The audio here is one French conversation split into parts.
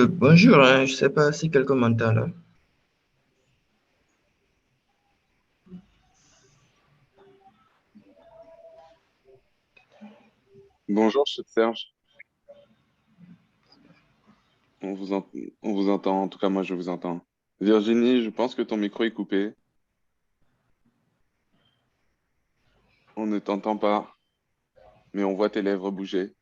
Bonjour, hein, je sais pas si quelqu'un m'entend là. Bonjour, je suis Serge. On vous, on vous entend, en tout cas moi je vous entends. Virginie, je pense que ton micro est coupé. On ne t'entend pas, mais on voit tes lèvres bouger.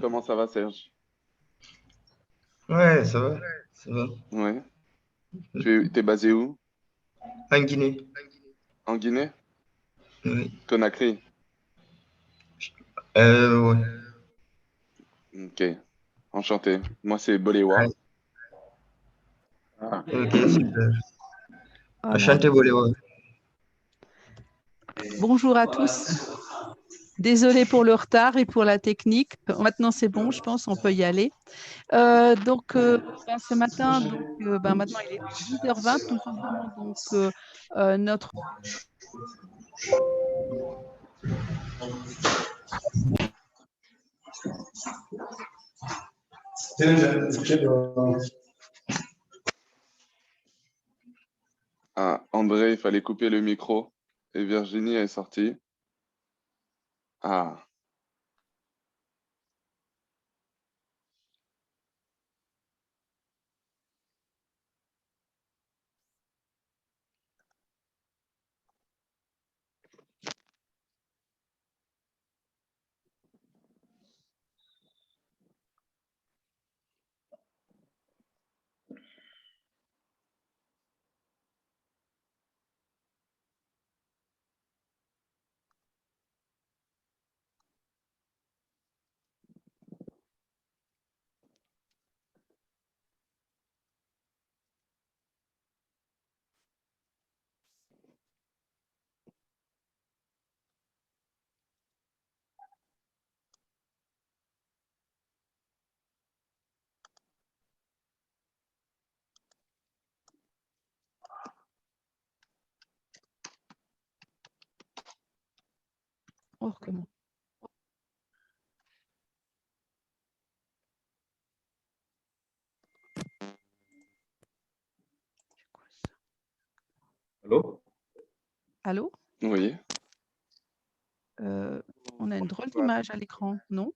Comment ça va, Serge? Ouais, ça va, ça va. Ouais. T'es basé où? En Guinée, En Guinée? oui. Conakry. Ouais. Ok. Enchanté. Moi, c'est Boléwa. Ouais, Ah, ok, super. Voilà. Enchanté, Boléro. Bonjour à tous. Désolée pour le retard et pour la technique. Maintenant, c'est bon, je pense, on peut y aller. Ce matin, maintenant, il est 10h20. Nous ouvrons notre. Ah, André, il fallait couper le micro. Et Virginie est sortie. Ah, On recommence. allô? Allô? oui. On a une drôle d'image à l'écran, non?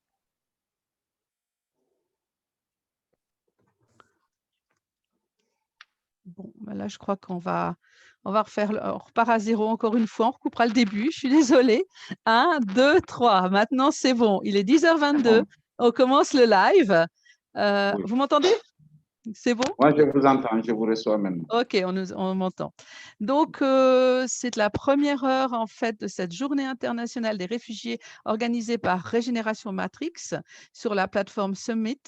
Bon, là, je crois on va refaire, on repart à zéro encore une fois. On recoupera le début. Je suis désolée. 1, 2, 3. Maintenant, c'est bon. Il est 10h22. On commence le live. Oui. Vous m'entendez? C'est bon? Moi, je vous entends, je vous reçois maintenant. Ok, on m'entend. Donc, c'est la première heure en fait de cette journée internationale des réfugiés organisée par Régénération Matrix sur la plateforme Summit.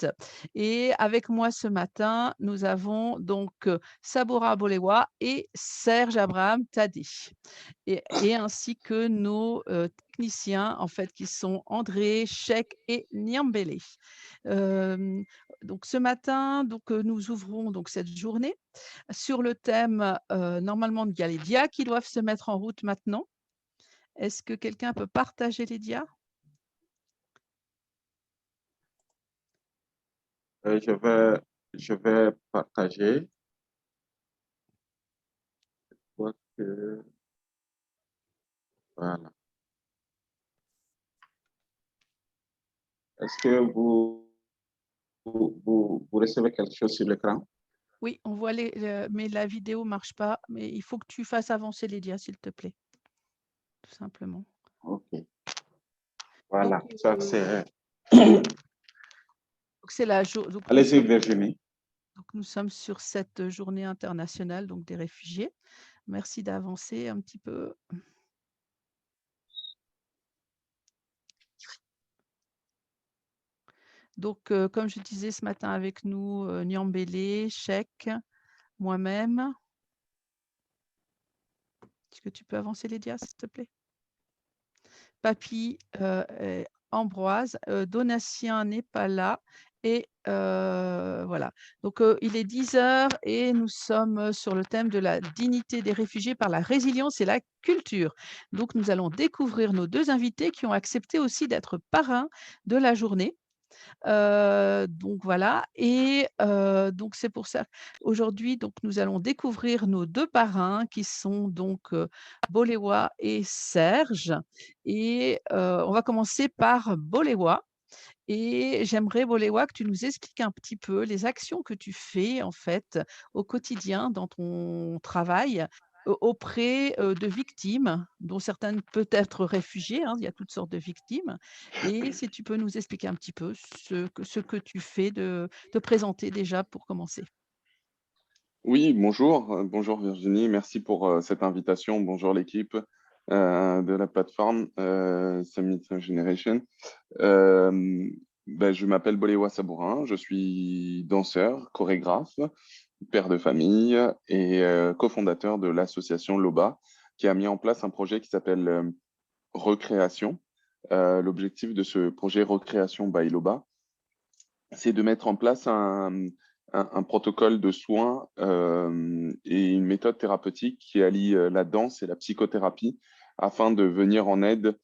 Et avec moi ce matin, nous avons donc Sabora Bolewa et Serge Abraham Tadi, et ainsi que nos techniciens en fait qui sont André, Chek et Niambele. Donc ce matin, nous ouvrons donc cette journée sur le thème normalement il y a les dias qui doivent se mettre en route maintenant. Est-ce que quelqu'un peut partager les dias? Je vais partager. Je crois que, voilà. Est-ce que vous recevez quelque chose sur l'écran? Oui, on voit mais la vidéo marche pas. Mais il faut que tu fasses avancer les dias, s'il te plaît, tout simplement. OK. Voilà, Donc, ça c'est... c'est la journée. Allez-y, Virginie. Donc, nous sommes sur cette journée internationale donc, des réfugiés. Merci d'avancer un petit peu. Donc, comme je disais ce matin avec nous, Niambele, Chek, moi-même. Est-ce que tu peux avancer les dias, s'il te plaît? Papy, et Ambroise, Donatien n'est pas là et voilà. Donc il est 10 heures et nous sommes sur le thème de la dignité des réfugiés par la résilience et la culture. Donc nous allons découvrir nos 2 invités qui ont accepté aussi d'être parrains de la journée. Donc voilà et donc c'est pour ça aujourd'hui, donc nous allons découvrir nos 2 parrains qui sont donc, Boléwa et Serge et on va commencer par Boléwa et j'aimerais Boléwa que tu nous expliques un petit peu les actions que tu fais en fait au quotidien dans ton travail, auprès, de victimes dont certaines peut être réfugiées, hein, il y a toutes sortes de victimes et si tu peux nous expliquer un petit peu ce que tu fais, de te présenter déjà pour commencer. Oui, bonjour, bonjour Virginie, merci pour cette invitation. Bonjour l'équipe de la plateforme Summit Generation. Euh, je m'appelle Boléwa Sabourin, je suis danseur, chorégraphe, père de famille et cofondateur de l'association LOBA, qui a mis en place un projet qui s'appelle Recréation. L'objectif de ce projet Recréation by LOBA, c'est de mettre en place un protocole de soins et une méthode thérapeutique qui allie la danse et la psychothérapie afin de venir en aide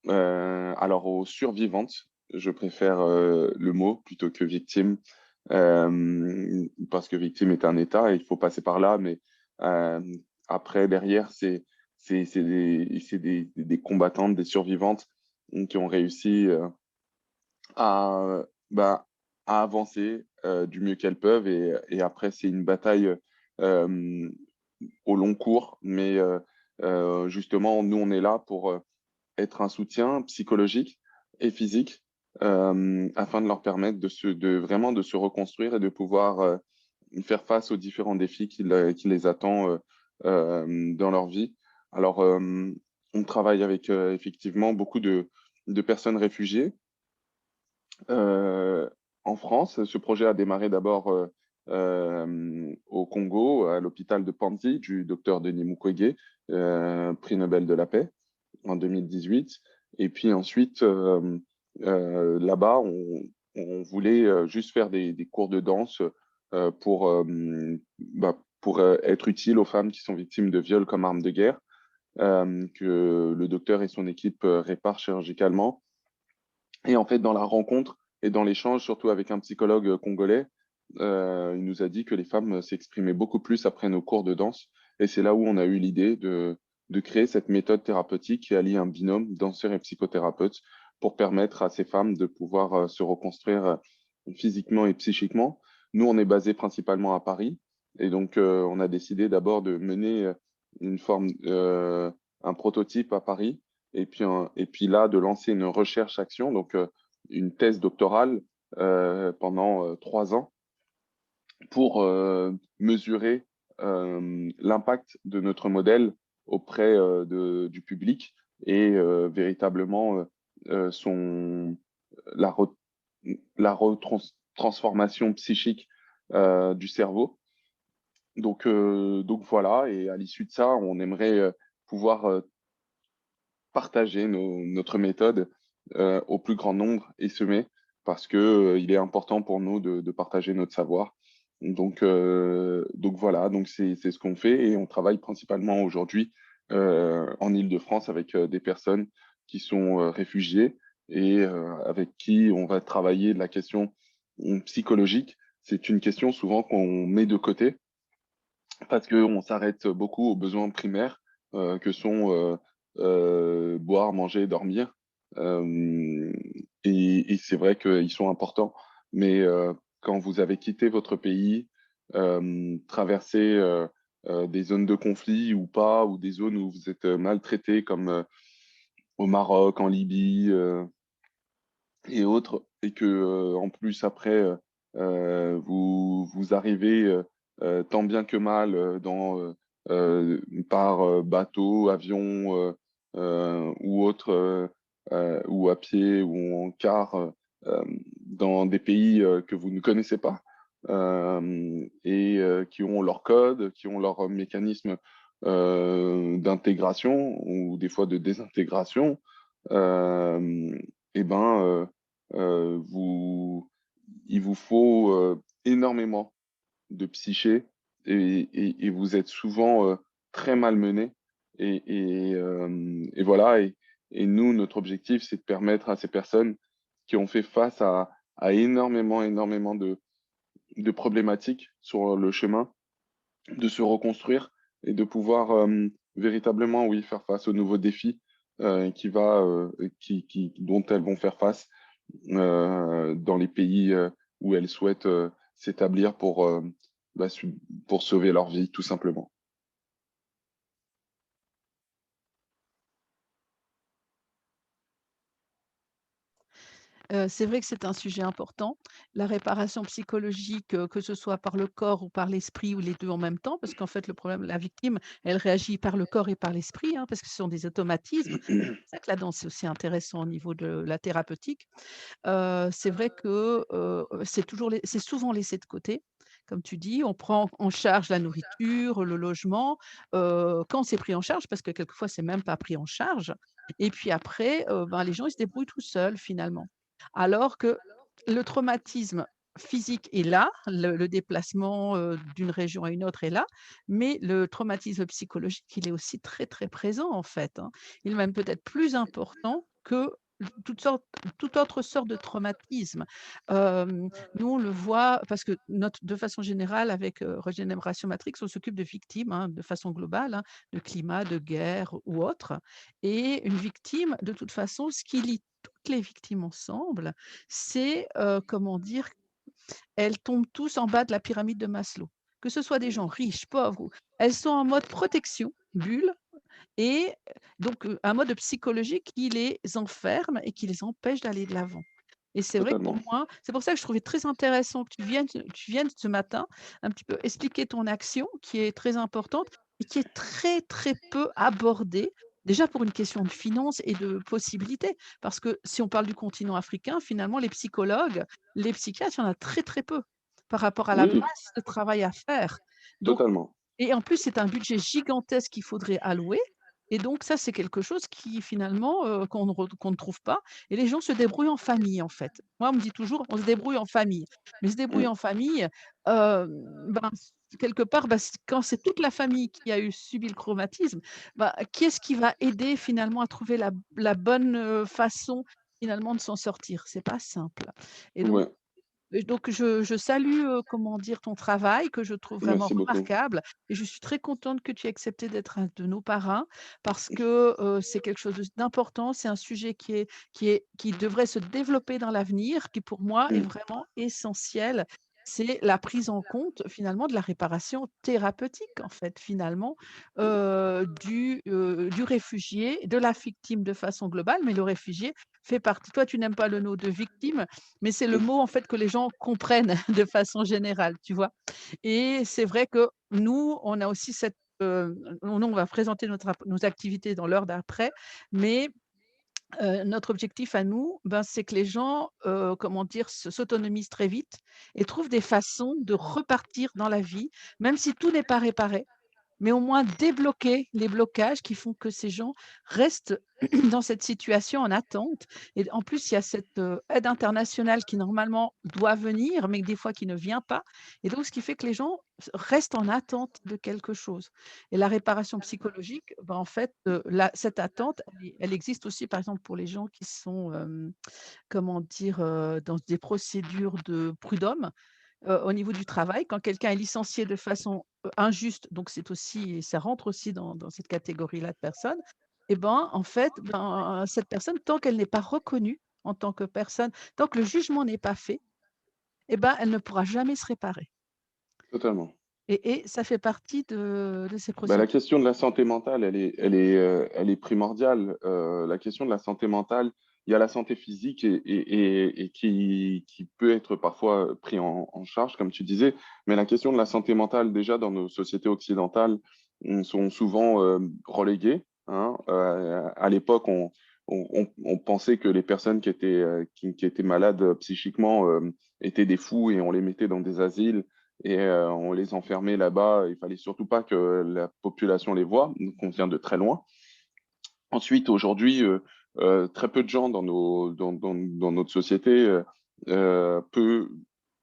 alors aux survivantes. Je préfère le mot plutôt que victime parce que victime est un état et il faut passer par là, mais euh, après, derrière, c'est des combattantes, des survivantes qui ont réussi à, bah, à avancer du mieux qu'elles peuvent. Et après, c'est une bataille euh, au long cours. Mais justement, nous, on est là pour être un soutien psychologique et physique afin de leur permettre vraiment de se reconstruire et de pouvoir faire face aux différents défis qui les attendent dans leur vie. Alors, on travaille avec effectivement beaucoup de personnes réfugiées en France. Ce projet a démarré d'abord au Congo, à l'hôpital de Panzi, du docteur Denis Mukwege, prix Nobel de la paix en 2018. Et puis ensuite, là-bas, on voulait juste faire des cours de danse pour être utile aux femmes qui sont victimes de viols comme arme de guerre, que le docteur et son équipe réparent chirurgicalement. Et en fait, dans la rencontre et dans l'échange, surtout avec un psychologue congolais, il nous a dit que les femmes s'exprimaient beaucoup plus après nos cours de danse. Et c'est là où on a eu l'idée de créer cette méthode thérapeutique qui allie un binôme danseur et psychothérapeute pour permettre à ces femmes de pouvoir se reconstruire physiquement et psychiquement. Nous, on est basé principalement à Paris. Et donc, on a décidé d'abord de mener un prototype à Paris et puis là, de lancer une recherche-action, donc une thèse doctorale pendant 3 ans pour mesurer l'impact de notre modèle auprès du public et véritablement la, re- transformation psychique du cerveau. Donc voilà, et à l'issue de ça, on aimerait pouvoir partager notre méthode au plus grand nombre et semer parce que il est important pour nous de partager notre savoir. Donc voilà, donc c'est ce qu'on fait et on travaille principalement aujourd'hui en Île-de-France avec des personnes qui sont réfugiées et avec qui on va travailler de la question psychologique. C'est une question souvent qu'on met de côté parce qu'on s'arrête beaucoup aux besoins primaires que sont boire, manger, dormir. Euh, et c'est vrai qu'ils sont importants, mais quand vous avez quitté votre pays, traversé des zones de conflit ou pas, ou des zones où vous êtes maltraité, comme au Maroc, en Libye et autres, et que en plus après vous arrivez tant bien que mal par bateau, avion ou autre, ou à pied ou en car dans des pays que vous ne connaissez pas et qui ont leur code, qui ont leur mécanisme d'intégration ou des fois de désintégration, eh ben, il vous faut énormément de psyché et vous êtes souvent très malmené. Et voilà. Et nous, notre objectif, c'est de permettre à ces personnes qui ont fait face à énormément, énormément de problématiques sur le chemin, de se reconstruire et de pouvoir véritablement, oui, faire face aux nouveaux défis dont elles vont faire face dans les pays où elles souhaitent s'établir pour sauver leur vie, tout simplement. C'est vrai que c'est un sujet important. La réparation psychologique, que ce soit par le corps ou par l'esprit ou les 2 en même temps, parce qu'en fait, le problème, la victime, elle réagit par le corps et par l'esprit, hein, parce que ce sont des automatismes. C'est ça que la danse, c'est aussi intéressant au niveau de la thérapeutique. C'est vrai que, c'est souvent laissé de côté. Comme tu dis, on prend en charge la nourriture, le logement, quand c'est pris en charge, parce que quelquefois, c'est même pas pris en charge et puis après, ben, les gens, ils se débrouillent tout seuls, finalement. Alors que le traumatisme physique est là, le déplacement, d'une région à une autre est là, mais le traumatisme psychologique, il est aussi très, très présent, en fait, hein. Il est même peut-être plus important que toutes sortes toute autre sorte de traumatisme. Nous, on le voit parce que de façon générale, avec, Régénération Matrix, on s'occupe de victimes, hein, de façon globale, hein, de climat, de guerre ou autre. Et une victime, de toute façon, ce qui lie toutes les victimes ensemble, c'est, comment dire? Elles tombent tous en bas de la pyramide de Maslow. Que ce soit des gens riches, pauvres ou elles sont en mode protection, bulle et donc un mode psychologique qui les enferme et qui les empêche d'aller de l'avant. Et c'est vrai que pour Totalement. moi, c'est pour ça que je trouvais très intéressant que tu viennes ce matin un petit peu expliquer ton action qui est très importante et qui est très, très peu abordée, déjà pour une question de finances et de possibilités. Parce que si on parle du continent africain, finalement, les psychologues, les psychiatres, il y en a très, très peu par rapport à la Oui, masse de travail à faire. Donc totalement. et en plus, c'est un budget gigantesque qu'il faudrait allouer et donc ça, c'est quelque chose qui finalement, qu'on ne trouve pas et les gens se débrouillent en famille, en fait. Moi, on me dit toujours: «On se débrouille en famille», mais se débrouiller Mm. en famille, ben, quelque part, bah, quand c'est toute la famille qui a subi le traumatisme, bah, qui est-ce qui va aider finalement à trouver la bonne, façon finalement de s'en sortir? C'est pas simple et donc Ouais, je salue, comment dire, ton travail que je trouve vraiment merci beaucoup. remarquable et je suis très contente que tu aies accepté d'être un de nos parrains parce que, c'est quelque chose d'important. C'est un sujet qui devrait se développer dans l'avenir, qui pour moi est Mm. vraiment essentiel. C'est la prise en compte finalement de la réparation thérapeutique en fait, finalement, du réfugié, de la victime de façon globale, mais le réfugié fait partie toi tu n'aimes pas le mot de victime, mais c'est le mot en fait que les gens comprennent de façon générale, tu vois? Et c'est vrai que nous, on a aussi cette, nous on va présenter nos activités dans l'heure d'après, mais notre objectif à nous, ben, c'est que les gens, comment dire, s'autonomisent très vite et trouvent des façons de repartir dans la vie, même si tout n'est pas réparé. Mais au moins débloquer les blocages qui font que ces gens restent dans cette situation en attente et en plus, il y a cette, aide internationale qui normalement doit venir, mais des fois qui ne vient pas et donc ce qui fait que les gens restent en attente de quelque chose et la réparation psychologique, bah, en fait, cette attente, elle existe aussi par exemple pour les gens qui sont, comment dire, dans des procédures de prud'homme. Au niveau du travail, quand quelqu'un est licencié de façon, injuste, donc c'est aussi ça rentre aussi dans cette catégorie-là de personnes et ben, en fait, ben, cette personne, tant qu'elle n'est pas reconnue en tant que personne, tant que le jugement n'est pas fait et ben, elle ne pourra jamais se réparer Totalement. et ça fait partie de ces Bah, la procédures. question de la santé mentale, elle est primordiale. La question de la santé mentale, il y a la santé physique et qui peut être parfois pris en charge, comme tu disais, mais la question de la santé mentale, déjà dans nos sociétés occidentales, sont souvent reléguées, hein. À l'époque, on pensait que les personnes qui étaient malades psychiquement étaient des fous et on les mettait dans des asiles on les enfermait là-bas. Il fallait surtout pas que la population les voie, donc on vient de très loin. Ensuite, aujourd'hui, très peu de gens dans notre société peut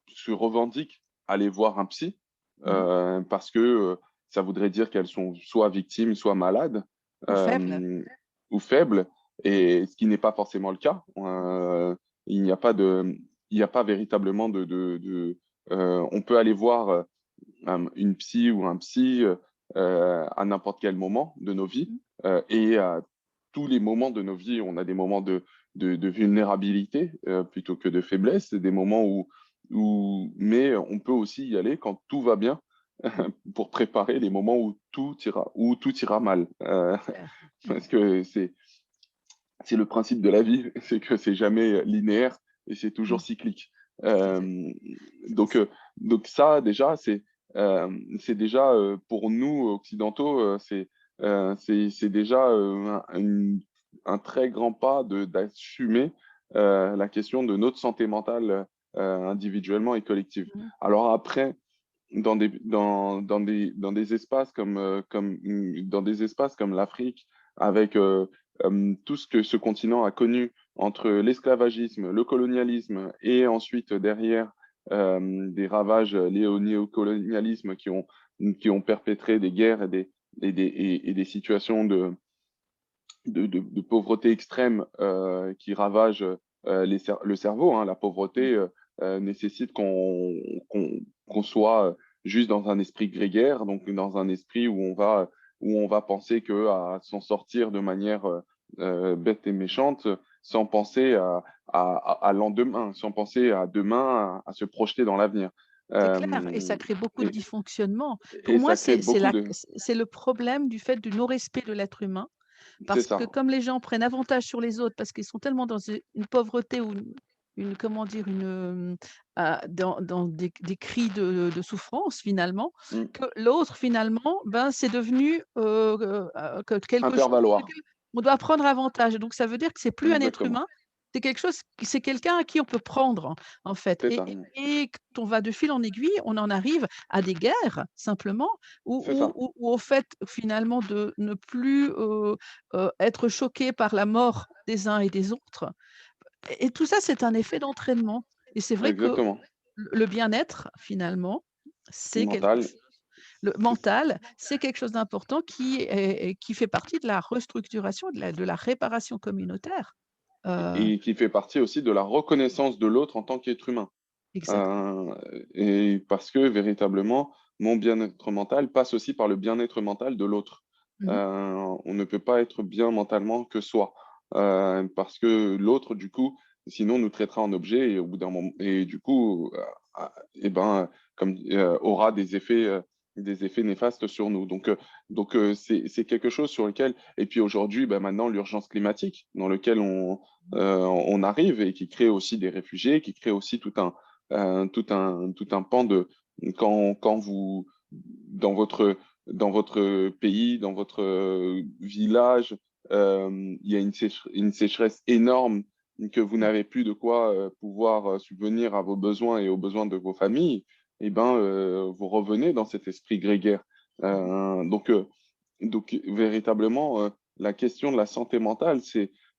se revendiquent aller voir un psy parce que ça voudrait dire qu'elles sont soit victimes, soit malades Ou faible. ou faibles, et ce qui n'est pas forcément le cas. Il n'y a pas il n'y a pas véritablement on peut aller voir une psy ou un psy à n'importe quel moment de nos vies. Et à tous les moments de nos vies, on a des moments de vulnérabilité plutôt que de faiblesse, des moments mais on peut aussi y aller quand tout va bien pour préparer les moments où tout ira mal. Clair. Parce que c'est le principe de la vie, c'est que c'est jamais linéaire et c'est toujours cyclique. Exact. Donc, donc ça, déjà, c'est déjà pour nous occidentaux, c'est déjà un très grand pas d'assumer la question de notre santé mentale individuellement et collective. Mhm. Alors après, dans des espaces dans des espaces comme l'Afrique, avec tout ce que ce continent a connu entre l'esclavagisme, le colonialisme et ensuite derrière des ravages liés au néocolonialisme qui ont perpétré des guerres et des situations de pauvreté extrême qui ravagent le cerveau. Hein. La pauvreté nécessite qu'on soit juste dans un esprit grégaire, donc dans un esprit où on va penser à s'en sortir de manière bête et méchante, sans penser à lendemain, sans penser à demain, à se projeter dans l'avenir. C'est clair, et ça Euh, crée beaucoup de et, dysfonctionnements. Pour et moi, ça crée beaucoup de... c'est le problème du fait du non-respect de l'être humain, C'est parce que ça, comme les gens prennent avantage sur les autres parce qu'ils sont tellement dans une pauvreté ou comment dire, dans des cris de souffrance finalement, mm. que l'autre finalement, ben, c'est devenu quelque chose sur Faire-valoir, lequel on doit prendre avantage. Donc ça veut dire que c'est plus un être exactement. humain, c'est quelqu'un à qui on peut prendre en fait. C'est ça, Et quand on va de fil en aiguille, on en arrive à des guerres simplement, c'est ça. ou au fait finalement de ne plus être choqué par la mort des uns et des autres. Et tout ça, c'est un effet d'entraînement. Et c'est vrai que Exactement. le bien-être, finalement, c'est quelque Mental. chose, le mental, c'est quelque chose d'important qui fait partie de la restructuration, de la réparation communautaire. Euh, Et qui fait partie aussi de la reconnaissance de l'autre en tant qu'être humain. exactement. Euh, et parce que véritablement, mon bien-être mental passe aussi par le bien-être mental de l'autre. Mhm. On ne peut pas être bien mentalement que soi. Parce que l'autre, du coup, sinon nous traitera en objet et au bout d'un moment, et du coup, eh ben, aura des effets néfastes sur nous. Donc c'est quelque chose sur lequel, et puis aujourd'hui, ben, maintenant, l'urgence climatique dans lequel on arrive et qui crée aussi des réfugiés, qui crée aussi tout un pan de quand vous dans votre pays, dans votre village, il y a une sécheresse énorme que vous n'avez plus de quoi pouvoir subvenir à vos besoins et aux besoins de vos familles, et ben vous revenez dans cet esprit grégaire. Donc véritablement la question de la santé mentale,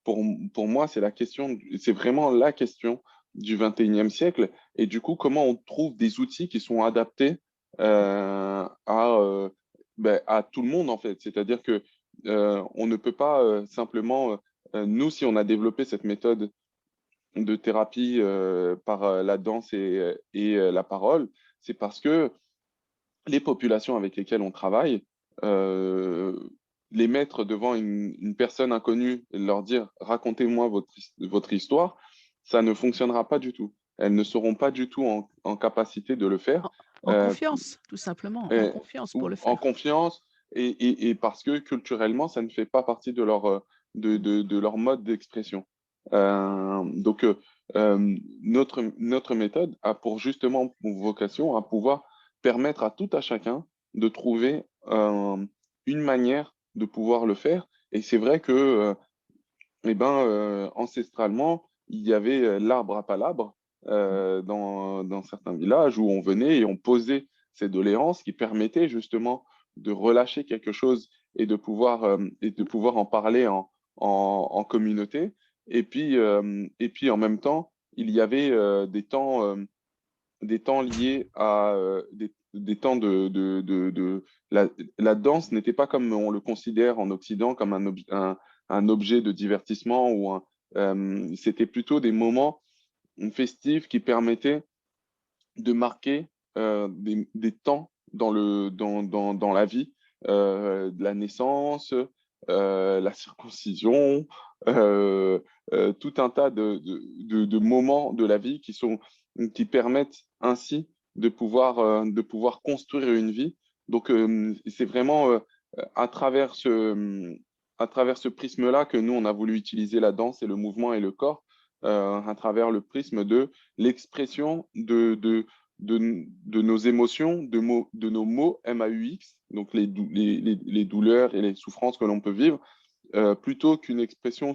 pour moi, c'est vraiment la question du 21e siècle. Et du coup, comment on trouve des outils qui sont adaptés à tout le monde, en fait. C'est-à-dire que on ne peut pas simplement, nous, si on a développé cette méthode de thérapie par la danse et la parole, c'est parce que les populations avec lesquelles on travaille, euh, les mettre devant une personne inconnue et leur dire racontez-moi votre histoire, ça ne fonctionnera pas du tout. Elles ne seront pas du tout en capacité de le faire, En euh, confiance, tout simplement, en euh, confiance pour ou le en faire. confiance, et parce que culturellement, ça ne fait pas partie de de leur mode d'expression. Donc, notre méthode a pour justement pour vocation à pouvoir permettre à tout à chacun de trouver une manière de pouvoir le faire. Et c'est vrai que, ancestralement, il y avait l'arbre à palabre. dans certains villages où on venait et on posait ces doléances qui permettaient justement de relâcher quelque chose et de pouvoir en parler en communauté. Et puis en même temps, il y avait des temps liés à des temps la danse n'était pas comme on le considère en Occident, comme un objet de divertissement c'était plutôt des moments festifs qui permettaient de marquer des temps dans la vie, de la naissance, la circoncision, euh, tout un tas de moments de la vie qui permettent ainsi de pouvoir construire une vie. Donc, c'est vraiment à travers à travers ce prisme-là que nous, on a voulu utiliser la danse et le mouvement et le corps, à travers le prisme de l'expression de nos émotions, de nos mots MAUX, donc les douleurs et les souffrances que l'on peut vivre, plutôt qu'une expression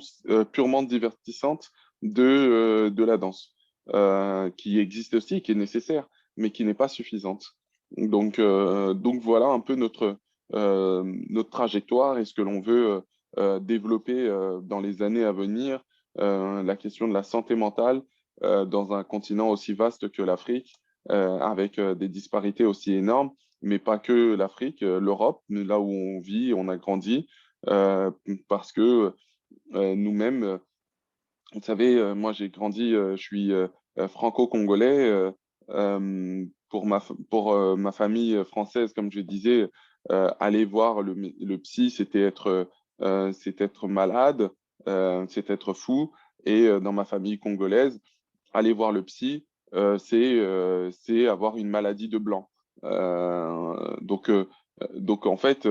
purement divertissante de la danse, qui existe aussi, qui est nécessaire, mais qui n'est pas suffisante. Donc voilà un peu notre trajectoire et ce que l'on veut développer dans les années à venir, la question de la santé mentale dans un continent aussi vaste que l'Afrique, avec des disparités aussi énormes, mais pas que l'Afrique, l'Europe, là où on vit, on a grandi, euh, parce que nous-mêmes, vous savez, moi j'ai grandi, je suis franco-congolais, pour ma famille française, comme je disais, aller voir le psy, c'est être malade, c'est être fou, et dans ma famille congolaise, aller voir le psy, c'est avoir une maladie de blanc. Donc en fait,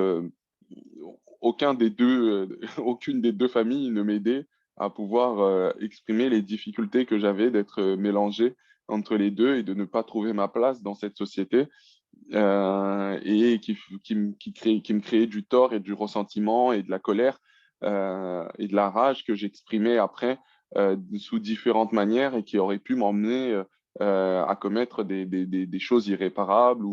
aucun des deux, aucune des deux familles ne m'aidait à pouvoir exprimer les difficultés que j'avais d'être mélangé entre les deux et de ne pas trouver ma place dans cette société et qui me créait du tort et du ressentiment et de la colère et de la rage que j'exprimais après sous différentes manières et qui auraient pu m'emmener à commettre des choses irréparables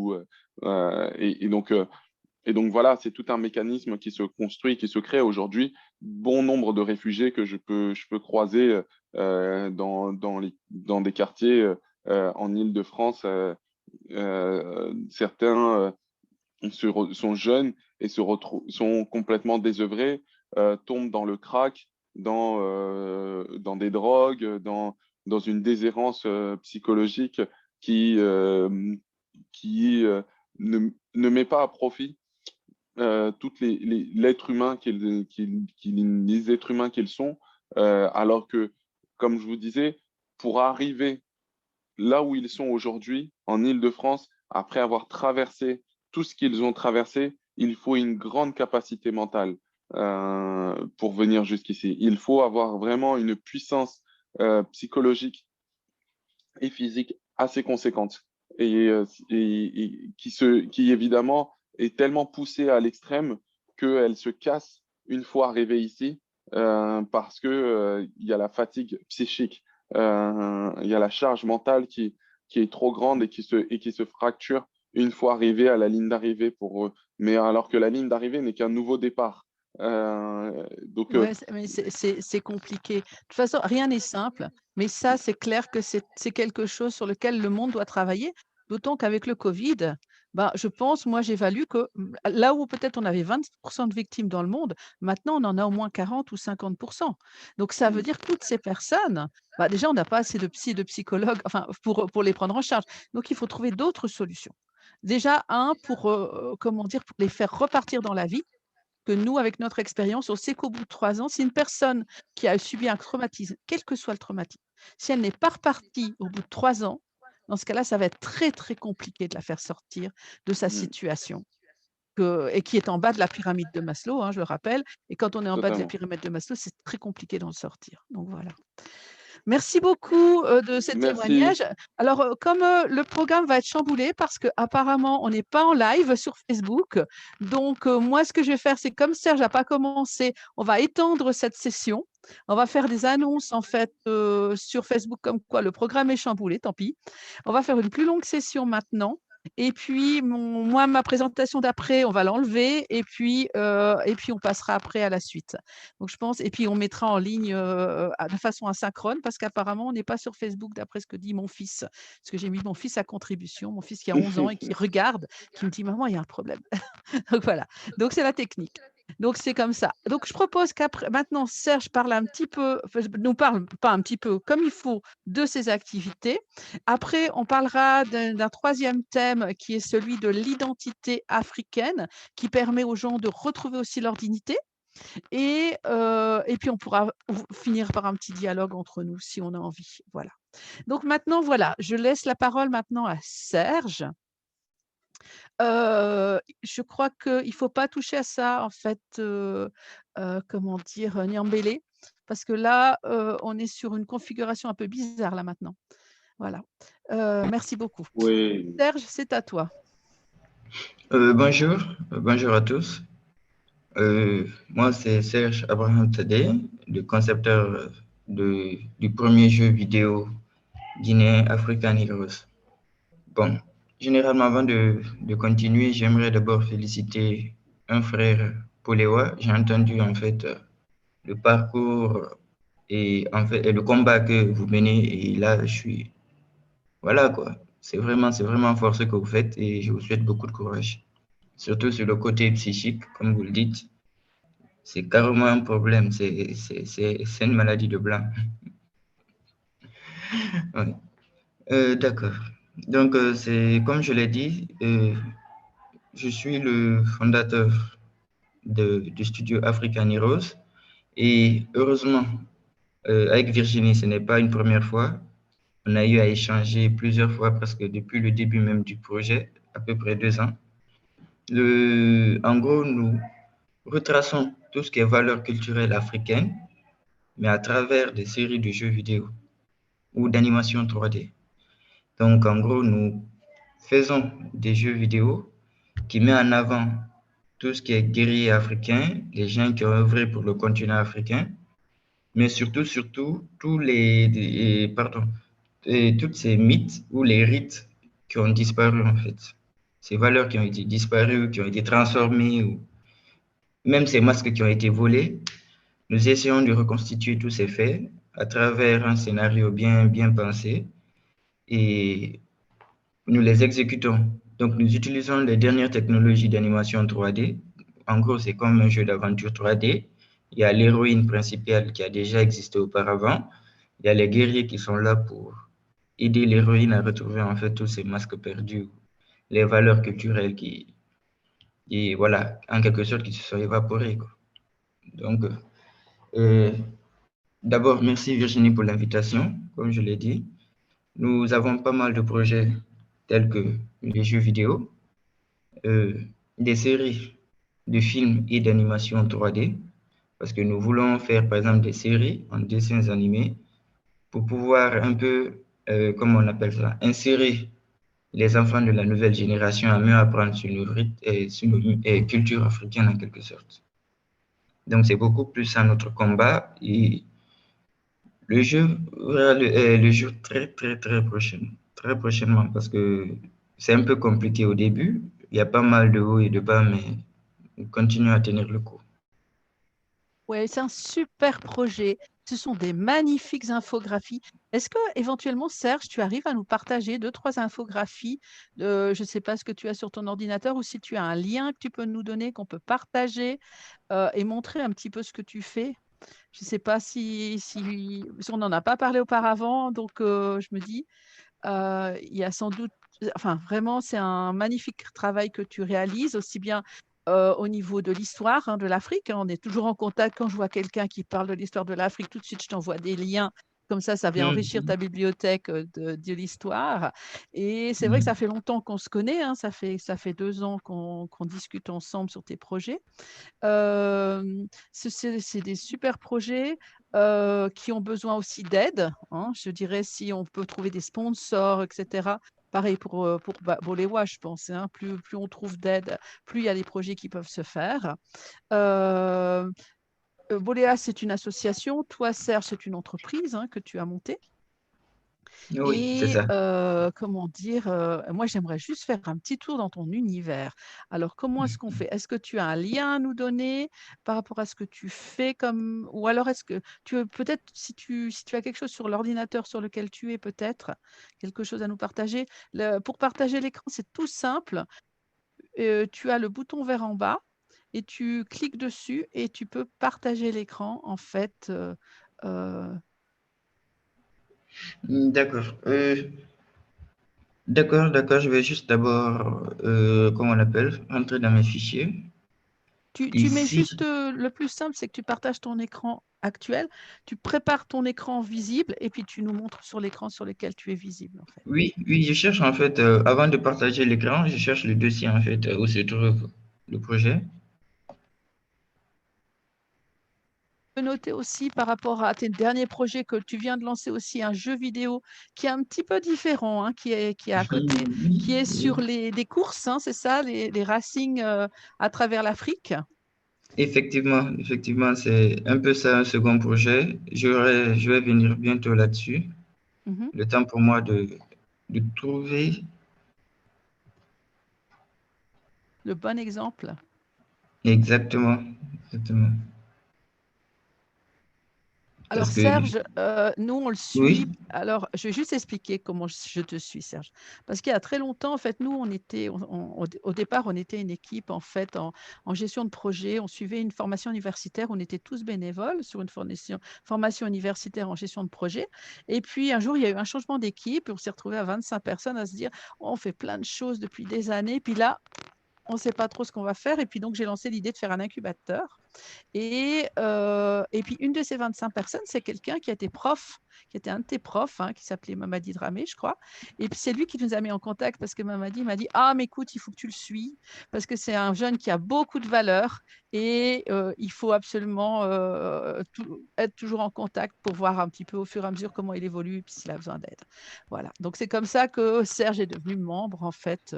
et donc voilà, c'est tout un mécanisme qui se construit, qui se crée aujourd'hui. Bon nombre de réfugiés que je peux croiser dans des quartiers en Île-de-France. Certains sont jeunes et sont complètement désœuvrés, tombent dans le crack, dans des drogues, dans une déshérence psychologique qui, euh, qui ne met pas à profit toutes l'être humain les êtres humains qu'ils sont, alors que, comme je vous disais, pour arriver là où ils sont aujourd'hui, en Île-de-France, après avoir traversé tout ce qu'ils ont traversé, il faut une grande capacité mentale pour venir jusqu'ici. Il faut avoir vraiment une puissance psychologique et physique assez conséquente et qui évidemment est tellement poussée à l'extrême qu'elle se casse une fois arrivée ici parce que il y a la fatigue psychique, il y a la charge mentale qui est trop grande et qui se fracture une fois arrivé à la ligne d'arrivée pour eux. Mais alors que la ligne d'arrivée n'est qu'un nouveau départ. Donc, Ouais, mais c'est compliqué. De toute façon, rien n'est simple, mais ça, c'est clair que c'est quelque chose sur lequel le monde doit travailler, d'autant qu'avec le Covid, ben, je pense, moi, j'évalue que là où peut-être on avait 20% de victimes dans le monde, maintenant, on en a au moins 40 ou 50%. Donc, ça veut dire que toutes ces personnes, bah, déjà, on n'a pas assez de psy, de psychologues, enfin, pour les prendre en charge. Donc, il faut trouver d'autres solutions. Déjà, comment dire, pour les faire repartir dans la vie, que nous, avec notre expérience, on sait qu'au bout de 3 ans, si une personne qui a subi un traumatisme, quel que soit le traumatisme, si elle n'est pas repartie au bout de 3 ans, dans ce cas-là, ça va être très, très compliqué de la faire sortir de sa situation et qui est en bas de la pyramide de Maslow, hein, je le rappelle. Et quand on est en bas de la totalement. pyramide de Maslow, c'est très compliqué d'en sortir. Donc voilà. Merci beaucoup de ces Merci. témoignages. Alors, comme le programme va être chamboulé parce qu'apparemment, on n'est pas en live sur Facebook, donc moi, ce que je vais faire, c'est comme Serge n'a pas commencé, on va étendre cette session. On va faire des annonces en fait sur Facebook comme quoi le programme est chamboulé, tant pis. On va faire une plus longue session maintenant. Et puis, moi, ma présentation d'après, on va l'enlever et puis on passera après à la suite. Donc, je pense, et puis on mettra en ligne de façon asynchrone parce qu'apparemment, on n'est pas sur Facebook d'après ce que dit mon fils. Parce que j'ai mis mon fils à contribution, mon fils qui a 11 ans et qui regarde, qui me dit, maman, il y a un problème. Donc, voilà. Donc, c'est la technique. Donc, c'est comme ça. Donc, je propose qu'après, maintenant, Serge parle un petit peu, nous parle pas un petit peu, comme il faut, de ses activités. Après, on parlera d'un troisième thème qui est celui de l'identité africaine, qui permet aux gens de retrouver aussi leur dignité. Et puis, on pourra finir par un petit dialogue entre nous si on a envie. Voilà. Donc maintenant, voilà, je laisse la parole maintenant à Serge. Je crois qu'il ne faut pas toucher à ça, en fait, comment dire, Niambélé, parce que là, on est sur une configuration un peu bizarre, là, maintenant. Voilà. Merci beaucoup. Oui, Serge, c'est à toi. Bonjour à tous. Moi, c'est Serge Abraham Tadé, le concepteur du premier jeu vidéo guinéen African Heroes. Bon, généralement, avant de continuer, j'aimerais d'abord féliciter un frère Poléwa. J'ai entendu en fait le parcours et le combat que vous menez. Et là, voilà quoi. C'est vraiment fort ce que vous faites et je vous souhaite beaucoup de courage. Surtout sur le côté psychique, comme vous le dites. C'est carrément un problème. C'est une maladie de blanc. Ouais. D'accord. Donc, c'est comme je l'ai dit, je suis le fondateur du studio African Heroes. Et heureusement, avec Virginie, ce n'est pas une première fois. On a eu à échanger plusieurs fois, presque depuis le début même du projet, à peu près 2 ans. En gros, nous retraçons tout ce qui est valeur culturelle africaine, mais à travers des séries de jeux vidéo ou d'animation 3D. Donc, en gros, nous faisons des jeux vidéo qui mettent en avant tout ce qui est guerrier africain, les gens qui ont œuvré pour le continent africain, mais surtout, toutes ces mythes ou les rites qui ont disparu en fait. Ces valeurs qui ont été disparues, qui ont été transformées, ou même ces masques qui ont été volés, nous essayons de reconstituer tous ces faits à travers un scénario bien pensé et nous les exécutons. Donc, nous utilisons les dernières technologies d'animation 3D. En gros, c'est comme un jeu d'aventure 3D. Il y a l'héroïne principale qui a déjà existé auparavant. Il y a les guerriers qui sont là pour aider l'héroïne à retrouver en fait tous ces masques perdus, les valeurs culturelles voilà, en quelque sorte, qui se sont évaporées, quoi. Donc, d'abord, merci Virginie pour l'invitation. Comme je l'ai dit, nous avons pas mal de projets tels que les jeux vidéo, des séries de films et d'animation 3D, parce que nous voulons faire par exemple des séries en dessins animés pour pouvoir un peu, comment on appelle ça, insérer les enfants de la nouvelle génération à mieux apprendre sur nos culture africaine en quelque sorte. Donc c'est beaucoup plus ça notre combat et le jeu verra le jour très prochainement parce que c'est un peu compliqué au début. Il y a pas mal de hauts et de bas, mais on continue à tenir le coup. Oui, c'est un super projet. Ce sont des magnifiques infographies. Est-ce que éventuellement, Serge, tu arrives à nous partager 2, 3 infographies je ne sais pas ce que tu as sur ton ordinateur ou si tu as un lien que tu peux nous donner, qu'on peut partager et montrer un petit peu ce que tu fais. Je ne sais pas si on n'en a pas parlé auparavant, donc je me dis, il y a sans doute, enfin vraiment, c'est un magnifique travail que tu réalises, aussi bien au niveau de l'histoire de l'Afrique. On est toujours en contact quand je vois quelqu'un qui parle de l'histoire de l'Afrique. Tout de suite, je t'envoie des liens Comme ça vient enrichir ta bibliothèque de l'histoire. Et c'est vrai que ça fait longtemps qu'on se connaît, hein, ça fait 2 ans qu'on discute ensemble sur tes projets. C'est des super projets qui ont besoin aussi d'aide, hein. Je dirais, si on peut trouver des sponsors, etc. Pareil pour Bolewa, je pense, hein. Plus on trouve d'aide, plus il y a des projets qui peuvent se faire. Boléa, c'est une association. Toi, Serge, c'est une entreprise, hein, que tu as montée. Oui, c'est Et ça. comment dire, moi, j'aimerais juste faire un petit tour dans ton univers. Alors, comment est-ce qu'on fait? Est-ce que tu as un lien à nous donner par rapport à ce que tu fais comme, ou alors est-ce que tu peut-être, si tu as quelque chose sur l'ordinateur sur lequel tu es, peut-être quelque chose à nous partager. Pour partager l'écran, c'est tout simple. Tu as le bouton vert en bas et tu cliques dessus et tu peux partager l'écran, en fait. D'accord. D'accord. Je vais juste d'abord, comment on appelle, entrer dans mes fichiers. Tu mets Ici, juste, le plus simple, c'est que tu partages ton écran actuel, tu prépares ton écran visible et puis tu nous montres sur l'écran sur lequel tu es visible, en fait. oui, je cherche en fait, avant de partager l'écran, je cherche le dossier en fait, où se trouve le projet. Je peux noter aussi par rapport à tes derniers projets que tu viens de lancer aussi un jeu vidéo qui est un petit peu différent, hein, qui est à côté, qui est sur des courses, hein, c'est ça, les racing à travers l'Afrique. Effectivement, c'est un peu ça, un second projet. Je vais venir bientôt là-dessus. Mhm. Le temps pour moi de trouver. Le bon exemple. Exactement. Alors Parce que, Serge, nous on le suit. oui, Alors je vais juste expliquer comment je te suis, Serge. Parce qu'il y a très longtemps, en fait, nous au départ, on était une équipe en fait en gestion de projet. On suivait une formation universitaire. On était tous bénévoles sur une formation universitaire en gestion de projet. Et puis un jour, il y a eu un changement d'équipe. On s'est retrouvé à 25 personnes à se dire, oh, on fait plein de choses depuis des années. Puis là, on ne sait pas trop ce qu'on va faire. Et puis donc j'ai lancé l'idée de faire un incubateur. Et puis, une de ces 25 personnes, c'est quelqu'un qui a été prof, qui était un de tes profs, hein, qui s'appelait Mamadi Dramé, je crois. Et puis, c'est lui qui nous a mis en contact parce que Mamadi m'a dit, ah, mais écoute, il faut que tu le suis parce que c'est un jeune qui a beaucoup de valeur et il faut absolument être toujours en contact pour voir un petit peu au fur et à mesure comment il évolue et puis s'il a besoin d'aide. Voilà. Donc, c'est comme ça que Serge est devenu membre, en fait,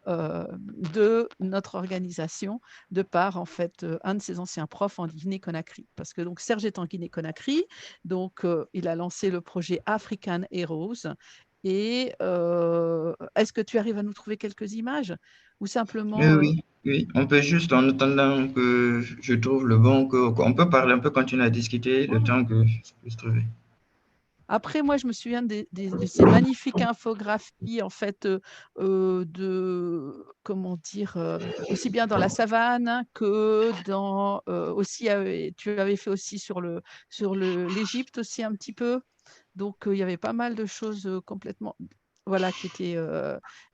de notre organisation de par en fait un de ses anciens profs en Guinée-Conakry. Parce que donc Serge est en Guinée-Conakry, donc il a lancé le projet African Heroes. Et est-ce que tu arrives à nous trouver quelques images ou simplement oui. On peut juste, en attendant que je trouve le bon, qu'on peut parler, on peut continuer à discuter le temps que je puisse trouver. Après, moi, je me souviens de ces magnifiques infographies, en fait, comment dire, aussi bien dans la savane que dans, aussi, tu avais fait aussi sur l'Égypte aussi un petit peu. Donc, il y avait pas mal de choses complètement, voilà, qui étaient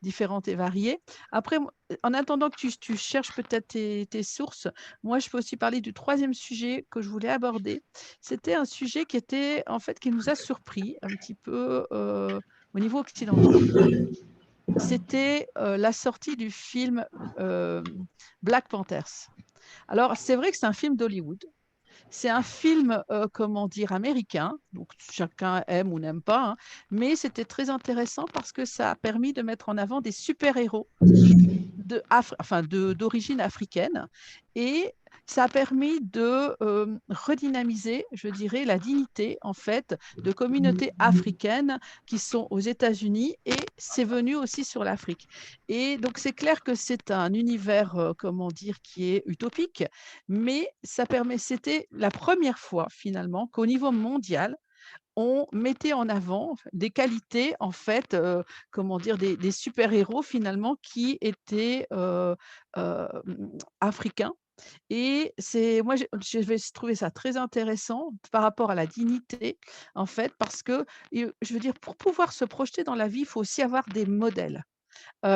différentes et variées. Après, en attendant que tu cherches peut-être tes sources, moi, je peux aussi parler du troisième sujet que je voulais aborder. C'était un sujet qui était, en fait, qui nous a surpris un petit peu au niveau occidental. C'était la sortie du film Black Panthers. Alors, c'est vrai que c'est un film d'Hollywood. C'est un film, comment dire, américain, donc chacun aime ou n'aime pas, hein, mais c'était très intéressant parce que ça a permis de mettre en avant des super-héros d'origine africaine et ça a permis de redynamiser, je dirais, la dignité en fait de communautés africaines qui sont aux États-Unis et c'est venu aussi sur l'Afrique. Et donc c'est clair que c'est un univers, comment dire, qui est utopique, mais c'était la première fois finalement qu'au niveau mondial, on mettait en avant des qualités, en fait, comment dire, des super-héros finalement qui étaient africains. Et moi, je vais trouver ça très intéressant par rapport à la dignité, en fait, parce que, je veux dire, pour pouvoir se projeter dans la vie, il faut aussi avoir des modèles.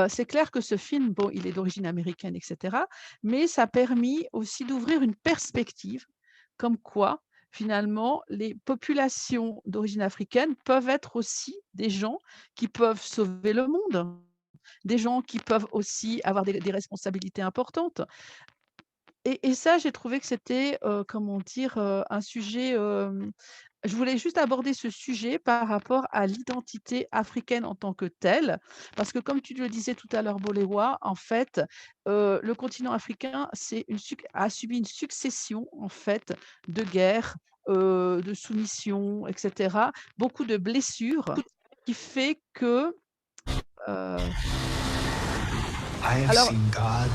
C'est clair que ce film, bon, il est d'origine américaine, etc., mais ça a permis aussi d'ouvrir une perspective comme quoi, finalement, les populations d'origine africaine peuvent être aussi des gens qui peuvent sauver le monde, des gens qui peuvent aussi avoir des responsabilités importantes. Et ça, j'ai trouvé que c'était, comment dire, un sujet, je voulais juste aborder ce sujet par rapport à l'identité africaine en tant que telle, parce que comme tu le disais tout à l'heure, Boléwa, en fait, le continent africain, a subi une succession, en fait, de guerres, de soumission, et cetera. Beaucoup de blessures qui fait que, heu alors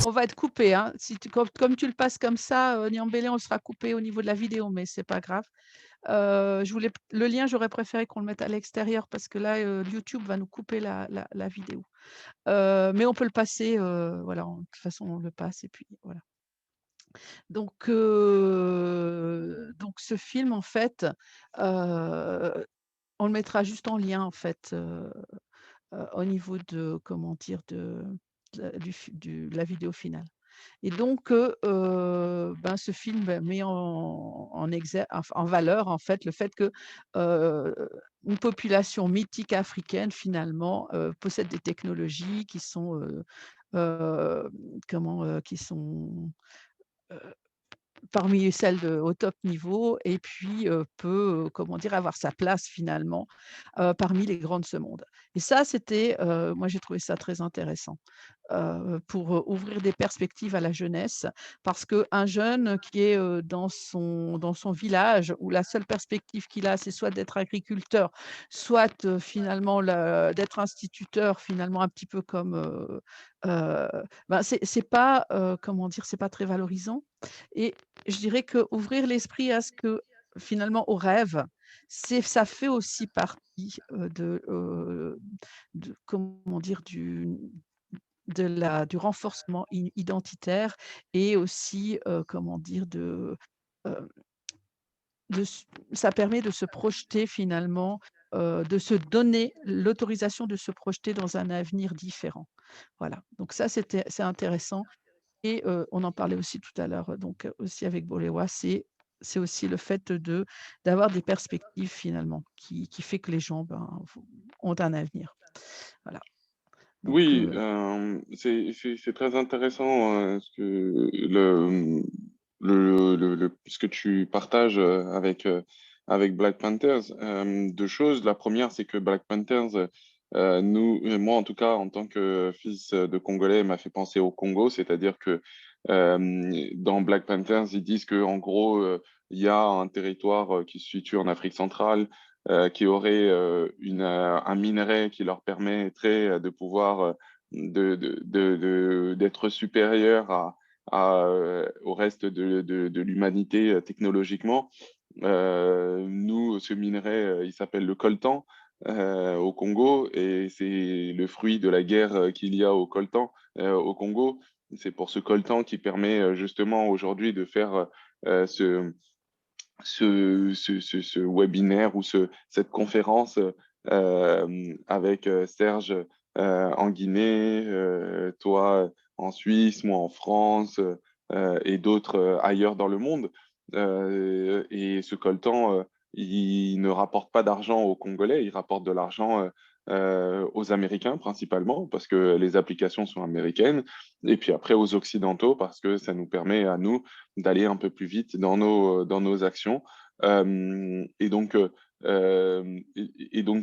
on va être coupé, hein. Si tu comme tu le passes comme ça, Niambélé, on sera coupé au niveau de la vidéo, mais c'est pas grave. Je voulais le lien, j'aurais préféré qu'on le mette à l'extérieur parce que là, YouTube va nous couper la vidéo. Mais on peut le passer, voilà, de toute façon, on le passe et puis voilà. Donc ce film, en fait, on le mettra juste en lien, en fait, au niveau de, comment dire, de la du fi du la vidéo finale. Et donc, ben, ce film, met en valeur, en fait, le fait que, heu, une population mythique africaine, finalement, possède des technologies qui sont, qui sont, heu parmi celles au top niveau et puis, peut, comment dire, avoir sa place finalement, parmi les grands de ce monde. Et ça, c'était, moi j'ai trouvé ça très intéressant, pour, ouvrir des perspectives à la jeunesse. Parce qu'un jeune qui est, dans son village où la seule perspective qu'il a, c'est soit d'être agriculteur, soit, finalement d'être instituteur finalement un petit peu comme, ben, c'est pas, comment dire? C'est pas très valorisant et je dirais qu'ouvrir l'esprit à ce que finalement au rêve, ça fait aussi partie, de comment dire? Du renforcement identitaire et aussi, comment dire? Heu, ça permet de se projeter finalement, de se donner l'autorisation de se projeter dans un avenir différent. Voilà, donc ça c'est intéressant et on en parlait aussi tout à l'heure, donc aussi avec Boléwa, c'est aussi le fait d'avoir des perspectives finalement qui fait que les gens, ben, ont un avenir. Voilà, donc Oui, c'est très intéressant, ce que ce que tu partages, avec Black Panthers. 2 choses. La première, c'est que Black Panthers, moi, en tout cas, en tant que fils de Congolais, m'a fait penser au Congo. C'est-à-dire que, dans Black Panthers, ils disent qu'en gros, il y a un territoire, qui se situe en Afrique centrale, qui auraient un minerai qui leur permettrait de pouvoir d'être supérieur au reste de l'humanité technologiquement. Nous, ce minerai, il s'appelle le coltan au Congo et c'est le fruit de la guerre qu'il y a au coltan au Congo. C'est pour ce coltan qui permet justement aujourd'hui de faire ce ce webinaire ou cette conférence avec Serge en Guinée, toi en Suisse, moi en France et d'autres ailleurs dans le monde. Et ce coltan, il ne rapporte pas d'argent aux Congolais, il rapporte de l'argent aux Américains principalement parce que les applications sont américaines et puis après aux Occidentaux parce que ça nous permet à nous d'aller un peu plus vite dans nos actions. Et donc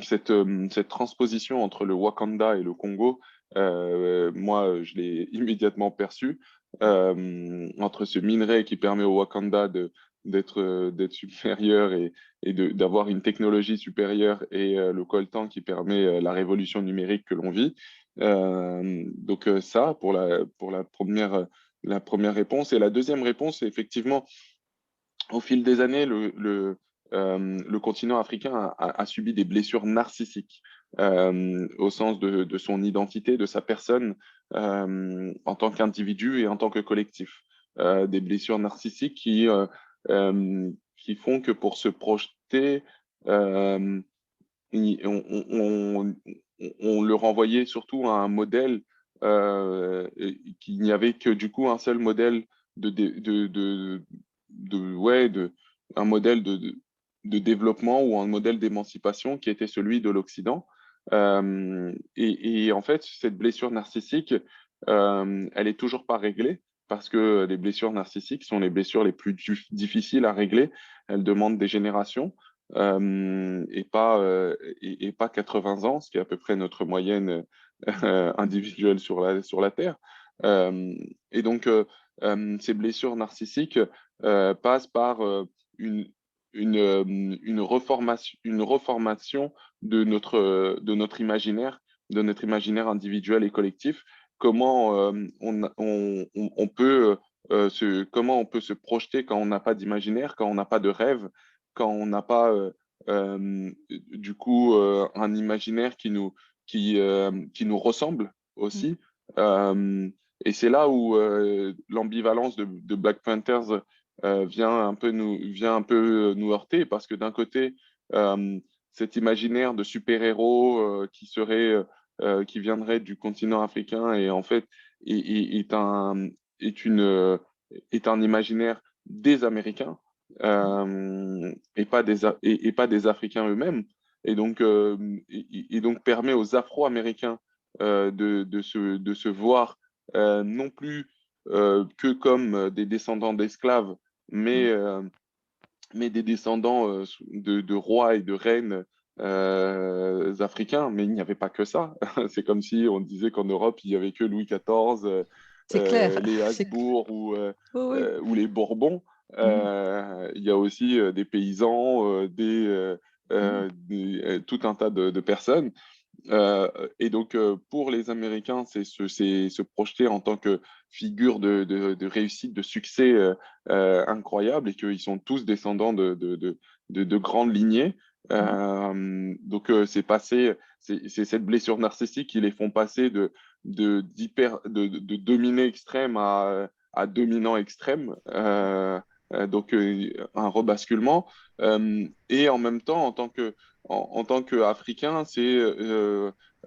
cette transposition entre le Wakanda et le Congo, moi, je l'ai immédiatement perçue, entre ce minerai qui permet au Wakanda d'être supérieur d'avoir une technologie supérieure et le coltan qui permet la révolution numérique que l'on vit. Ça, pour la première réponse. Et la deuxième réponse, c'est effectivement, au fil des années, le continent africain a subi des blessures narcissiques au sens de son identité, de sa personne en tant qu'individu et en tant que collectif. Des blessures narcissiques qui font que pour se projeter, euh, il- on, on- on le renvoyait surtout à un modèle, qu'il n'y avait que du coup un seul modèle de, dé- de, ouais, modèle de développement ou un modèle d'émancipation qui était celui de l'Occident. Et en fait, cette blessure narcissique, elle est toujours pas réglée parce que les blessures narcissiques sont les blessures les plus difficiles à régler. Elles demandent des générations et pas 80 ans, ce qui est à peu près notre moyenne individuelle sur la Terre. Et donc, ces blessures narcissiques passent par une, une reformation de notre imaginaire individuel et collectif. Comment comment on peut se projeter quand on n'a pas d'imaginaire, quand on n'a pas de rêve, quand on n'a pas du coup un imaginaire qui nous ressemble aussi. Et c'est là où l'ambivalence de Black Panthers vient un peu nous heurter parce que d'un côté, cet imaginaire de super-héros qui viendrait du continent africain et en fait est est un imaginaire des Américains et pas des Africains eux-mêmes et donc permet aux Afro-Américains de se voir non plus que comme des descendants d'esclaves, mais, mais des descendants de rois et de reines africains. Mais il n'y avait pas que ça. C'est comme si on disait qu'en Europe, il n'y avait que Louis XIV, C'est clair. les Habsbourg Oh, oui. ou les Bourbons. Il y a aussi des paysans, tout un tas de personnes. Et donc, pour les Américains, c'est se projeter en tant que figure de réussite, de succès incroyable et qu'ils sont tous descendants de grandes lignées. C'est cette blessure narcissique qui les font passer de dominé extrême à dominant extrême. Donc, un rebasculement. Et en même temps, en tant qu'Africain,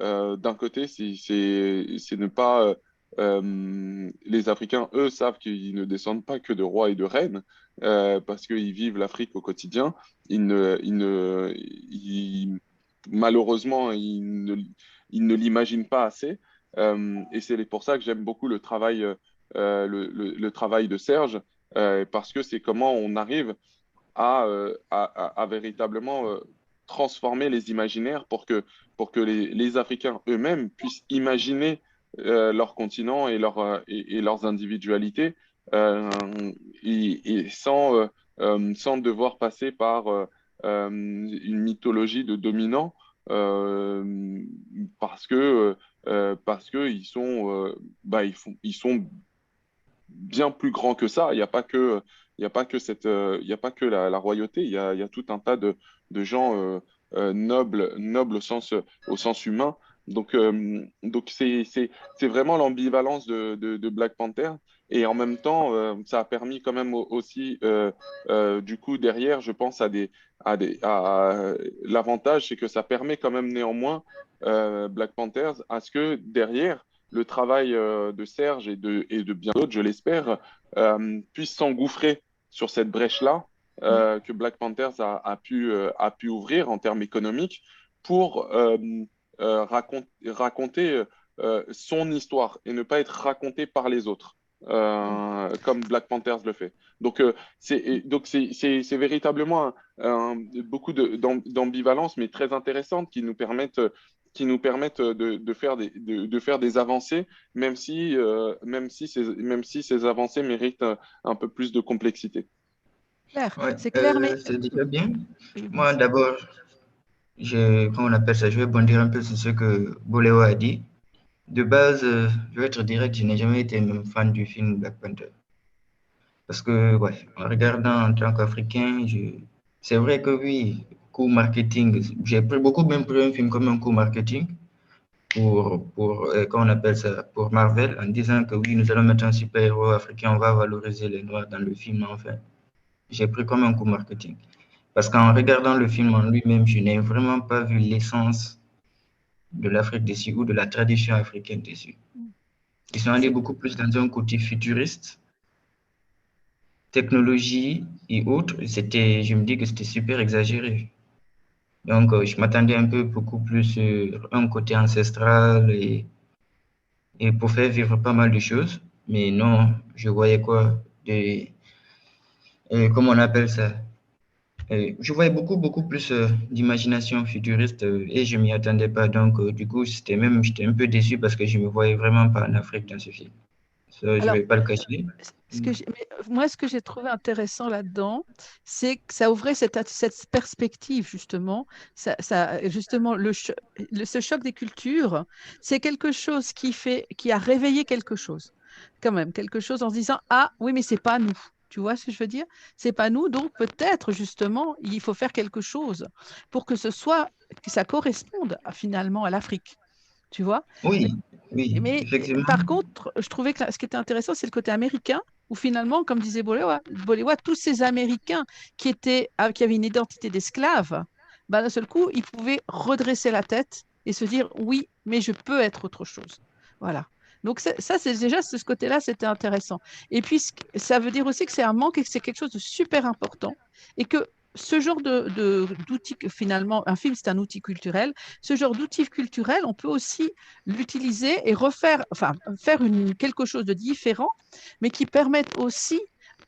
d'un côté, c'est ne pas. Les Africains, eux, savent qu'ils ne descendent pas que de rois et de reines parce qu'ils vivent l'Afrique au quotidien. Malheureusement, ils ne l'imaginent pas assez. Et c'est pour ça que j'aime beaucoup le travail, le travail de Serge parce que c'est comment on arrive à véritablement transformer les imaginaires pour que les Africains eux-mêmes puissent imaginer leur continent et leurs individualités euh, sans devoir passer par une mythologie de dominants euh, parce que ils sont bien plus grands que ça. Il y a pas que il y a pas que la royauté. Il y a tout un tas de gens nobles au sens humain. Donc c'est vraiment l'ambivalence de Black Panther. Et en même temps, ça a permis quand même aussi, du coup, derrière, je pense l'avantage, c'est que ça permet quand même néanmoins Black Panthers à ce que derrière, le travail de Serge et de bien d'autres, je l'espère, puisse s'engouffrer sur cette brèche-là que Black Panthers a pu ouvrir en termes économiques pour raconter son histoire et ne pas être raconté par les autres. Comme Black Panthers le fait. Donc, c'est véritablement beaucoup d'ambivalence, mais très intéressante, qui nous permettent de faire des avancées, même si ces avancées méritent un peu plus de complexité. Clair. Ouais, C'est clair, mais c'est déjà bien. oui, Moi, d'abord, comment on appelle ça, je vais bondir un peu sur ce que Boléo a dit. De base, je vais être direct, je n'ai jamais été même fan du film Black Panther. Parce que, ouais, en regardant en tant qu'Africain, c'est vrai que oui, coup marketing, j'ai beaucoup même pris un film comme un coup marketing comment on appelle ça, pour Marvel, en disant que oui, nous allons mettre un super-héros africain, on va valoriser les Noirs dans le film, enfin. J'ai pris comme un coup marketing. Parce qu'en regardant le film en lui-même, je n'ai vraiment pas vu l'essence de l'Afrique dessus ou de la tradition africaine dessus. Ils sont allés beaucoup plus dans un côté futuriste technologie et autres, je me dis que c'était super exagéré. Donc, je m'attendais un peu beaucoup plus sur un côté ancestral et pour faire vivre pas mal de choses. Mais non, je voyais quoi? Comment on appelle ça? Je voyais beaucoup plus d'imagination futuriste et je m'y attendais pas. Donc, du coup, j'étais un peu déçu parce que je me voyais vraiment pas en Afrique dans ce film. Ça, je Alors, vais pas le cacher. moi, ce que j'ai trouvé intéressant là-dedans, c'est que ça ouvrait cette perspective, justement. Justement, ce choc des cultures, c'est quelque chose qui a réveillé quelque chose, quand même, quelque chose en se disant, ah oui, mais c'est pas nous. Tu vois ce que je veux dire? C'est pas nous, donc peut-être justement, il faut faire quelque chose pour que que ça corresponde finalement à l'Afrique. Tu vois? Oui, oui, Mais effectivement. par contre, je trouvais que ce qui était intéressant, c'est le côté américain, où finalement, comme disait Boléwa, tous ces Américains qui avaient une identité d'esclave, bah, d'un seul coup, ils pouvaient redresser la tête et se dire, oui, mais je peux être autre chose. Voilà. Donc ça, c'est déjà ce côté-là, c'était intéressant. Et puis, ça veut dire aussi que c'est un manque et que c'est quelque chose de super important et que ce genre d'outil, finalement, un film, c'est un outil culturel. Ce genre d'outil culturel, on peut aussi l'utiliser et faire quelque chose de différent, mais qui permette aussi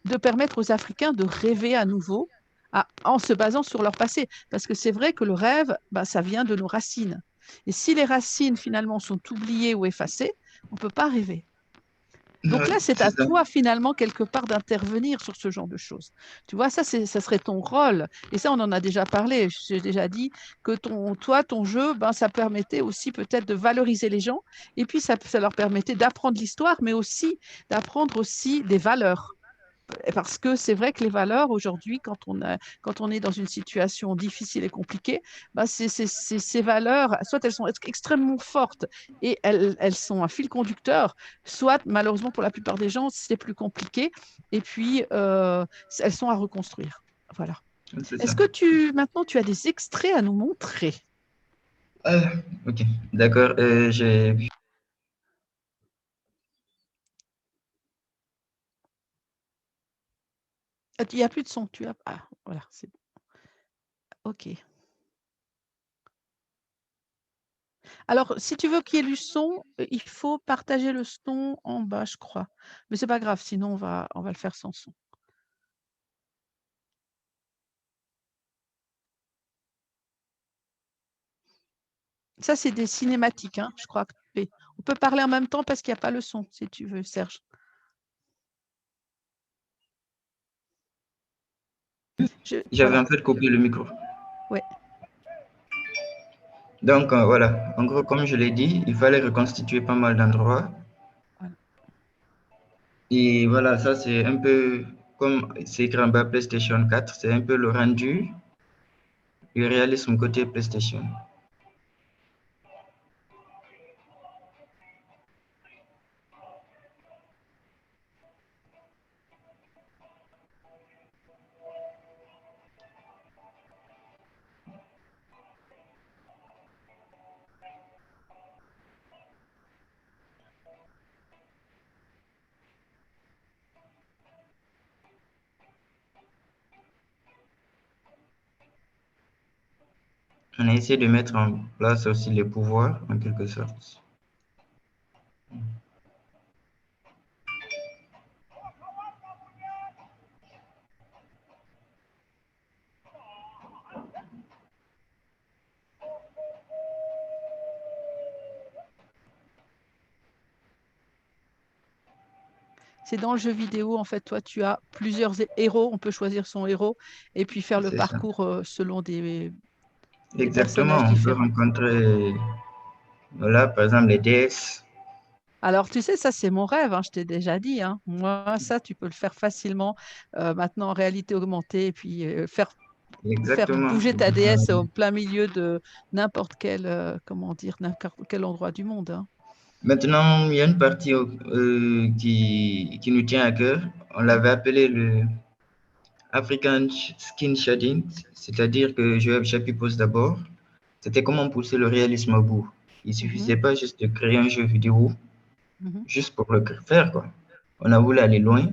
de permettre aux Africains de rêver à nouveau en se basant sur leur passé. Parce que c'est vrai que le rêve, bah, ça vient de nos racines. Et si les racines, finalement, sont oubliées ou effacées, on ne peut pas rêver. Donc là, c'est C'est à ça. toi, finalement, quelque part, d'intervenir sur ce genre de choses. Tu vois, ça serait ton rôle. Et ça, on en a déjà parlé. J'ai déjà dit que ton jeu, ben, ça permettait aussi peut-être de valoriser les gens. Et puis, ça leur permettait d'apprendre l'histoire, mais aussi d'apprendre aussi des valeurs. Parce que c'est vrai que les valeurs, aujourd'hui, quand on est dans une situation difficile et compliquée, bah, ces valeurs, soit elles sont extrêmement fortes et elles sont un fil conducteur, soit malheureusement pour la plupart des gens, c'est plus compliqué et puis elles sont à reconstruire. Voilà. C'est Est-ce ça. que maintenant tu as des extraits à nous montrer? Ah, ok, d'accord. Il n'y a plus de son. Voilà, c'est bon. OK. Alors, si tu veux qu'il y ait du son, il faut partager le son en bas, je crois. Mais c'est pas grave, sinon on va le faire sans son. Ça, c'est des cinématiques, hein, je crois. On peut parler en même temps parce qu'il n'y a pas le son, si tu veux, Serge. J'avais Voilà. en fait coupé le micro. Ouais. Donc, voilà. En gros, comme je l'ai dit, il fallait reconstituer pas mal d'endroits. Voilà. Et voilà, ça, c'est un peu comme c'est écrit en bas PlayStation 4. C'est un peu le rendu, le réalisme côté PlayStation. On a essayé de mettre en place aussi les pouvoirs, en quelque sorte. C'est dans le jeu vidéo, en fait, toi, tu as plusieurs héros. On peut choisir son héros et puis faire le C'est ça. parcours selon des Exactement. personnages On peut différents. rencontrer, voilà, par exemple, les DS. Alors, tu sais, ça, c'est mon rêve, hein, je t'ai déjà dit, hein. Moi, ça, tu peux le faire facilement maintenant en réalité augmentée et puis faire Exactement. bouger ta déesse au plein milieu de n'importe quel, comment dire, n'importe quel endroit du monde, hein. Maintenant, il y a une partie qui nous tient à cœur. On l'avait appelé le African Skin Shading, c'est-à-dire que je pose d'abord. C'était comment pousser le réalisme au bout. Il ne Mhm, suffisait pas juste de créer un jeu vidéo, mhm. juste pour le faire, quoi. On a voulu aller loin.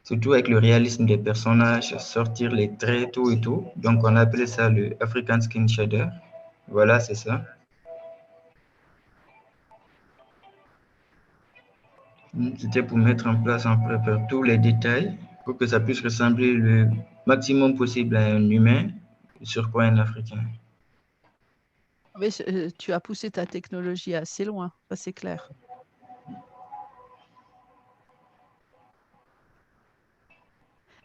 surtout avec le réalisme des personnages, sortir les traits, tout et tout. Donc, on appelait ça le African Skin Shader. Voilà, c'est ça. C'était pour mettre en place, en préparer tous les détails pour que ça puisse ressembler le maximum possible à un humain, sur quoi un Africain. Mais tu as poussé ta technologie assez loin, ça c'est clair.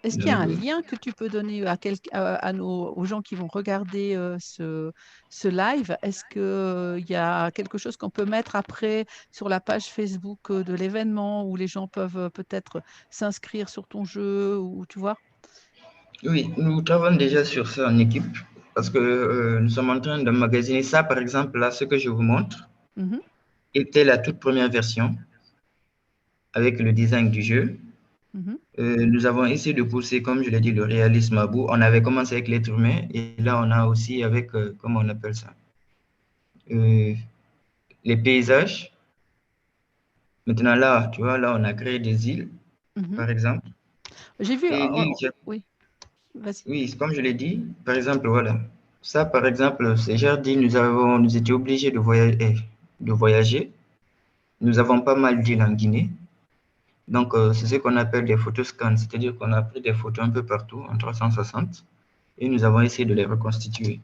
Est-ce qu'il y a un Donc, lien que tu peux donner aux gens qui vont regarder ce live? Est-ce qu'il y a quelque chose qu'on peut mettre après sur la page Facebook de l'événement où les gens peuvent peut-être s'inscrire sur ton jeu ou tu vois? oui, nous travaillons déjà sur ça en équipe parce que nous sommes en train d'emmagasiner ça. Par exemple, là, ce que je vous montre Mhm, était la toute première version avec le design du jeu. mhm. Nous avons essayé de pousser, comme je l'ai dit, le réalisme à bout. On avait commencé avec l'être humain et là, on a aussi avec, comment on appelle ça, Euh, les paysages. Maintenant, là, tu vois, là, on a créé des îles, Mhm. par exemple. J'ai vu, Et l'île, oui, vas-y. oui, comme je l'ai dit, par exemple, voilà. Ça, par exemple, ces jardins, nous étions obligés de voyager. Nous avons pas mal d'îles en Guinée. Donc, c'est ce qu'on appelle des photoscans, c'est-à-dire qu'on a pris des photos un peu partout en 360 et nous avons essayé de les reconstituer.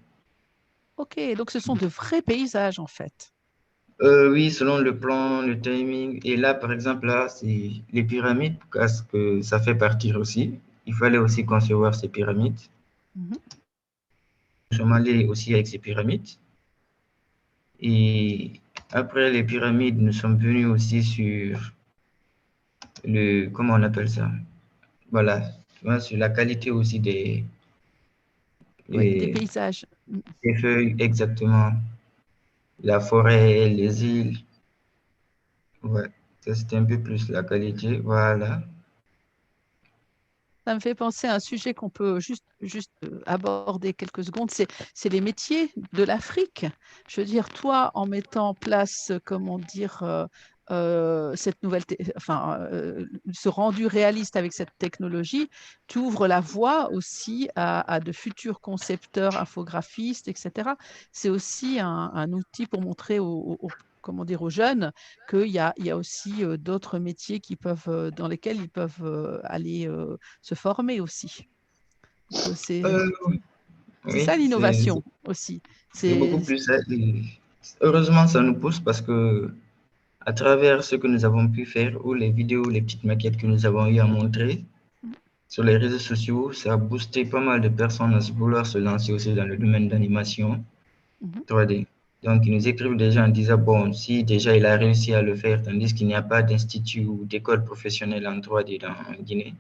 Ok, donc ce sont de vrais paysages en fait. Oui, selon le plan, le timing. Et là, par exemple, là, c'est les pyramides, parce que ça fait partir aussi. Il fallait aussi concevoir ces pyramides. Mhm. Nous sommes allés aussi avec ces pyramides. Et après les pyramides, nous sommes venus aussi sur comment on appelle ça? Voilà, tu vois, sur la qualité aussi Oui, des des, paysages. Mm. des feuilles, exactement. La forêt, les îles. Ouais, ça c'était un peu plus la qualité. Voilà. Ça me fait penser à un sujet qu'on peut juste aborder quelques secondes, c'est les métiers de l'Afrique. Je veux dire, toi, en mettant en place, comment dire, cette nouvelle, ce rendu réaliste avec cette technologie, tu ouvres la voie aussi à de futurs concepteurs, infographistes, etc. C'est aussi un outil pour montrer comment dire, aux jeunes qu'il y a aussi d'autres métiers dans lesquels ils peuvent aller se former aussi. Donc, Oui, c'est ça oui, l'innovation aussi. c'est beaucoup C'est plus ça. Et heureusement, ça nous pousse parce que à travers ce que nous avons pu faire ou les vidéos, les petites maquettes que nous avons eu à montrer sur les réseaux sociaux, ça a boosté pas mal de personnes à vouloir se lancer aussi dans le domaine d'animation 3D. Donc, ils nous écrivent déjà en disant, bon, si déjà il a réussi à le faire, tandis qu'il n'y a pas d'institut ou d'école professionnelle en 3D en Guinée,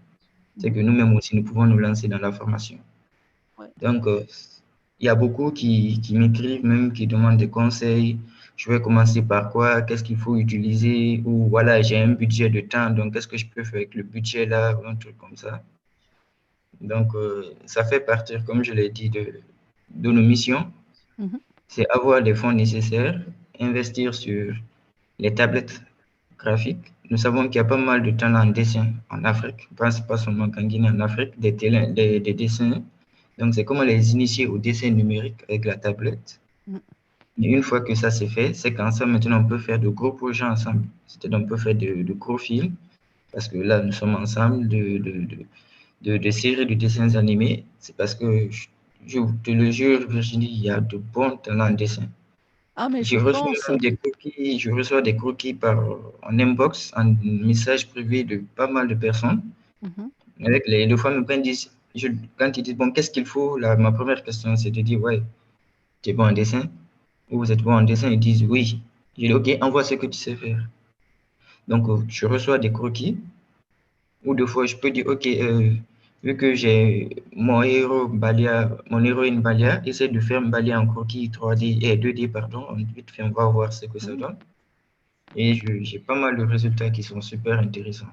c'est que nous-mêmes aussi, nous pouvons nous lancer dans la formation. ouais. Donc, il y a beaucoup qui m'écrivent, même qui demandent des conseils. Je vais commencer par quoi? Qu'est-ce qu'il faut utiliser? Ou voilà, j'ai un budget de temps, donc qu'est-ce que je peux faire avec le budget là? Un truc comme ça. Donc, ça fait partie, comme je l'ai dit, de nos missions. Mhm. C'est avoir les fonds nécessaires, investir sur les tablettes graphiques. Nous savons qu'il y a pas mal de talents en dessin en Afrique, pas seulement qu'en Guinée, en Afrique, des dessins. Donc, c'est comment les initier au dessin numérique avec la tablette. Mhm. Et une fois que ça c'est fait, c'est qu'ensemble, maintenant, on peut faire de gros projets ensemble. C'est-à-dire, on peut faire de gros films, parce que là, nous sommes ensemble, de séries de dessins animés. C'est parce que, je te le jure, Virginie, il y a de bons talents en dessin. Ah, mais je pense. Je reçois des croquis en inbox, en message privé de pas mal de personnes. Mhm. Avec les fois, quand quand ils disent, bon, qu'est-ce qu'il faut, là, ma première question, c'est de dire, ouais, tu es bon en dessin? Ou vous êtes bon en dessin? Ils disent, oui. Je dis, ok, envoie ce que tu sais faire. Donc, je reçois des croquis, ou des fois, je peux dire, ok, vu que j'ai mon héroïne Balia, essaie de faire Balia en croquis 3D et 2D, pardon. Vite fait, on va voir ce que ça donne. Et j'ai pas mal de résultats qui sont super intéressants.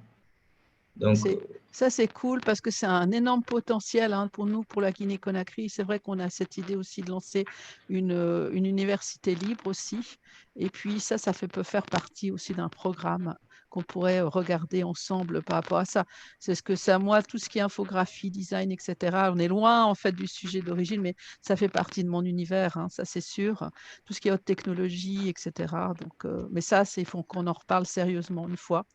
Donc, Ça, c'est cool parce que c'est un énorme potentiel pour nous, pour la Guinée-Conakry. C'est vrai qu'on a cette idée aussi de lancer une université libre aussi. Et puis ça peut faire partie aussi d'un programme qu'on pourrait regarder ensemble par rapport à ça. C'est ce que c'est moi, tout ce qui est infographie, design, etc. On est loin en fait du sujet d'origine, mais ça fait partie de mon univers, hein, ça c'est sûr. Tout ce qui est haute technologie, etc. Donc, mais ça, il faut qu'on en reparle sérieusement une fois.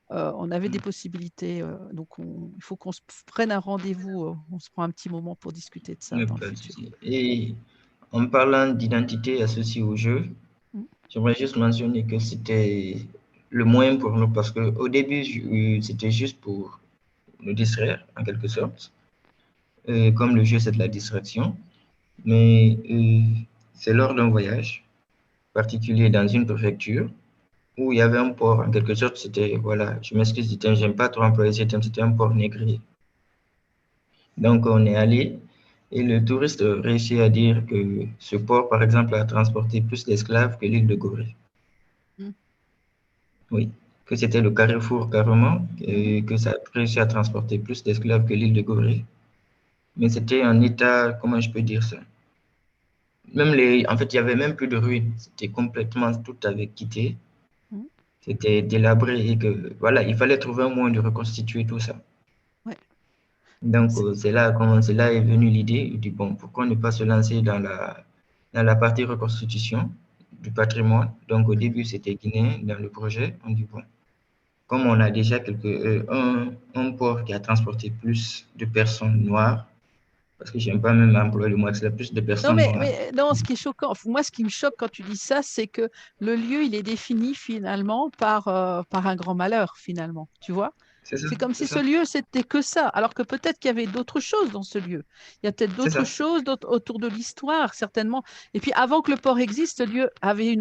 On avait des possibilités, donc il faut qu'on se prenne un rendez-vous, on se prend un petit moment pour discuter de ça dans le Pas de futur. souci. Et en parlant d'identité associée au jeu, j'aimerais juste mentionner que c'était le moyen pour nous parce qu'au début, c'était juste pour nous distraire en quelque sorte. Comme le jeu, c'est de la distraction. Mais c'est lors d'un voyage particulier dans une préfecture où il y avait un port, en quelque sorte, c'était, voilà, je m'excuse du terme, j'aime pas trop employer ce terme, c'était un port négrier. Donc, on est allé et le touriste réussit à dire que ce port, par exemple, a transporté plus d'esclaves que l'île de Gorée. Oui, que c'était le carrefour carrément, et que ça a réussi à transporter plus d'esclaves que l'île de Gorée. Mais c'était un état, comment je peux dire ça? Même en fait, il n'y avait même plus de ruines. C'était complètement, tout avait quitté. C'était délabré et que, voilà, il fallait trouver un moyen de reconstituer tout ça. Ouais. Donc, c'est là est venue l'idée. Il dit, bon, pourquoi ne pas se lancer dans la partie reconstitution du patrimoine? Donc, au début, c'était guinéen dans le projet. On dit, bon, comme on a déjà un port qui a transporté plus de personnes noires, parce que je n'aime pas même employer le mot, c'est plus de Non, personnes noires. mais non, ce qui est choquant, moi, ce qui me choque quand tu dis ça, c'est que le lieu, il est défini finalement par un grand malheur, finalement, tu vois? C'est ça, C'est comme c'est si ce ça. lieu, c'était que ça, alors que peut-être qu'il y avait d'autres choses dans ce lieu. Il y a peut-être C'est d'autres ça. choses autour de l'histoire, certainement. Et puis, avant que le port existe, ce lieu avait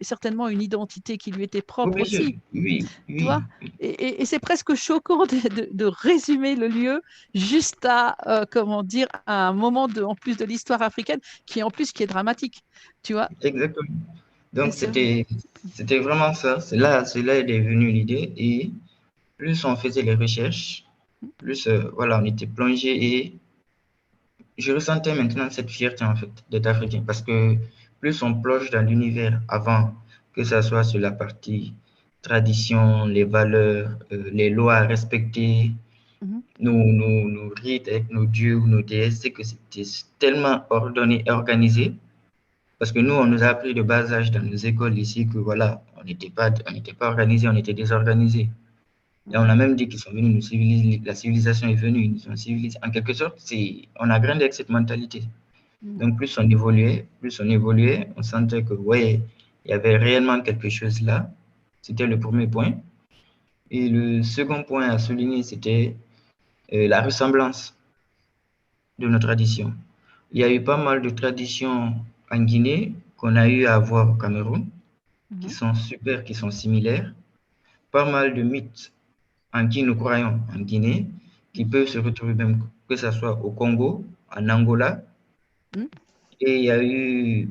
certainement une identité qui lui était Oui, propre bien sûr. aussi. Oui, Tu vois? oui. Et c'est presque choquant de résumer le lieu juste à, comment dire, à un moment en plus de l'histoire africaine qui est dramatique. Tu vois? Exactement. Et Donc, c'est c'était vraiment ça. C'est là est venue l'idée. Et plus on faisait les recherches, plus voilà, on était plongé et je ressentais maintenant cette fierté en fait d'être africain parce que plus on plonge dans l'univers avant, que ce soit sur la partie tradition, les valeurs, les lois à respecter, nos rites avec nos dieux ou nos déesses, c'est que c'était tellement ordonné et organisé. Parce que nous, on nous a appris de bas âge dans nos écoles ici que voilà, on n'était pas organisé, on était désorganisé. Et on a même dit qu'ils sont venus nous civiliser, la civilisation est venue, ils nous ont civilisés. En quelque sorte, on a grandi avec cette mentalité. Donc, plus on évoluait, on sentait que, ouais, il y avait réellement quelque chose là. C'était le premier point. Et le second point à souligner, c'était la ressemblance de nos traditions. Il y a eu pas mal de traditions en Guinée qu'on a eu à voir au Cameroun, qui sont super, qui sont similaires. Pas mal de mythes en qui nous croyons en Guinée, qui peuvent se retrouver même, que ce soit au Congo, en Angola. Et il y a eu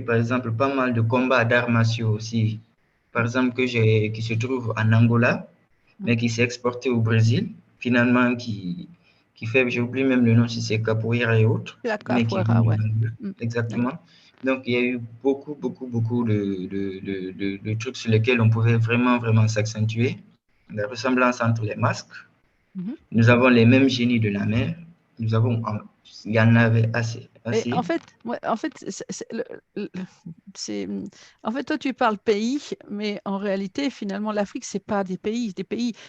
par exemple pas mal de combats d'arts martiaux aussi, par exemple qui se trouvent en Angola, mais qui s'est exporté au Brésil, finalement qui fait, j'oublie même le nom si c'est capoeira et autres, la mais qui est capoeira, venu ouais. en Angola. Exactement. Donc il y a eu beaucoup de trucs sur lesquels on pouvait vraiment s'accentuer. La ressemblance entre les masques. Nous avons les mêmes génies de la mer. Il y en avait assez. Mais en fait, en fait, toi, tu parles pays, mais en réalité, finalement, l'Afrique, c'est pas des pays.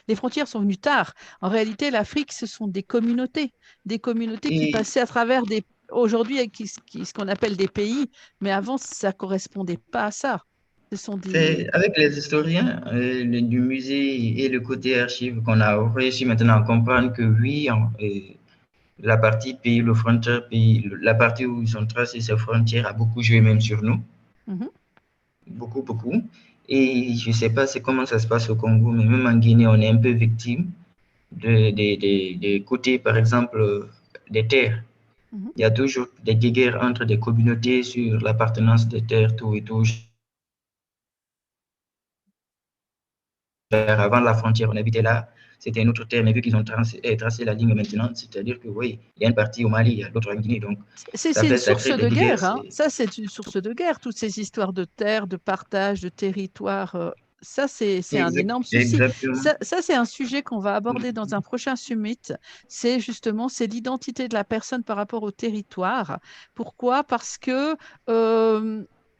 Les frontières sont venues tard. En réalité, l'Afrique, ce sont des communautés qui passaient à travers aujourd'hui, ce qu'on appelle des pays, mais avant, ça correspondait pas à ça. C'est avec les historiens du musée et le côté archives qu'on a réussi maintenant à comprendre que oui, la partie pays, le frontière pays, la partie où ils ont tracé ces frontières a beaucoup joué même sur nous. Beaucoup. Et je ne sais pas comment ça se passe au Congo, mais même en Guinée, on est un peu victime des côtés, par exemple, des terres. Il y a toujours des guerres entre des communautés sur l'appartenance des terres, tout et tout. Avant la frontière, on habitait là, c'était une autre terre, mais vu qu'ils ont tracé la ligne maintenant, c'est-à-dire que oui, il y a une partie au Mali, il y a l'autre en Guinée, donc c'est une source de guerre, hein. Ça, c'est une source de guerre, toutes ces histoires de terre, de partage, de territoire ça, c'est un énorme souci. Exactement. Ça, c'est un sujet qu'on va aborder dans un prochain summit. C'est justement l'identité de la personne par rapport au territoire. Pourquoi? Parce que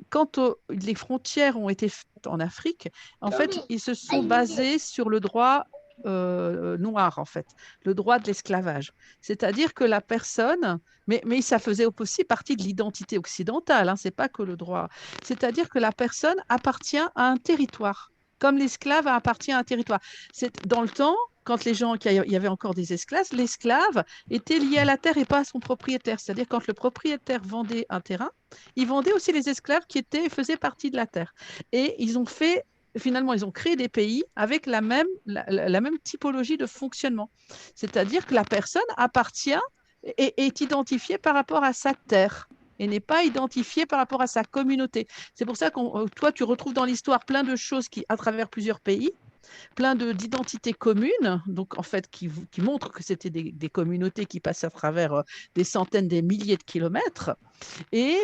quand les frontières ont été faites en Afrique, en fait, ils se sont basés sur le droit noir, en fait, le droit de l'esclavage. C'est-à-dire que la personne, mais ça faisait aussi partie de l'identité occidentale, hein, c'est pas que le droit. C'est-à-dire que la personne appartient à un territoire, comme l'esclave appartient à un territoire. C'est dans le temps, quand il y avait encore des esclaves, l'esclave était lié à la terre et pas à son propriétaire. C'est-à-dire quand le propriétaire vendait un terrain, il vendait aussi les esclaves qui faisaient partie de la terre. Et finalement, ils ont créé des pays avec la même typologie de fonctionnement. C'est-à-dire que la personne appartient et est identifiée par rapport à sa terre et n'est pas identifiée par rapport à sa communauté. C'est pour ça que toi, tu retrouves dans l'histoire plein de choses à travers plusieurs pays, plein d'identités communes, donc en fait qui montrent que c'était des communautés qui passaient à travers des centaines, des milliers de kilomètres. Et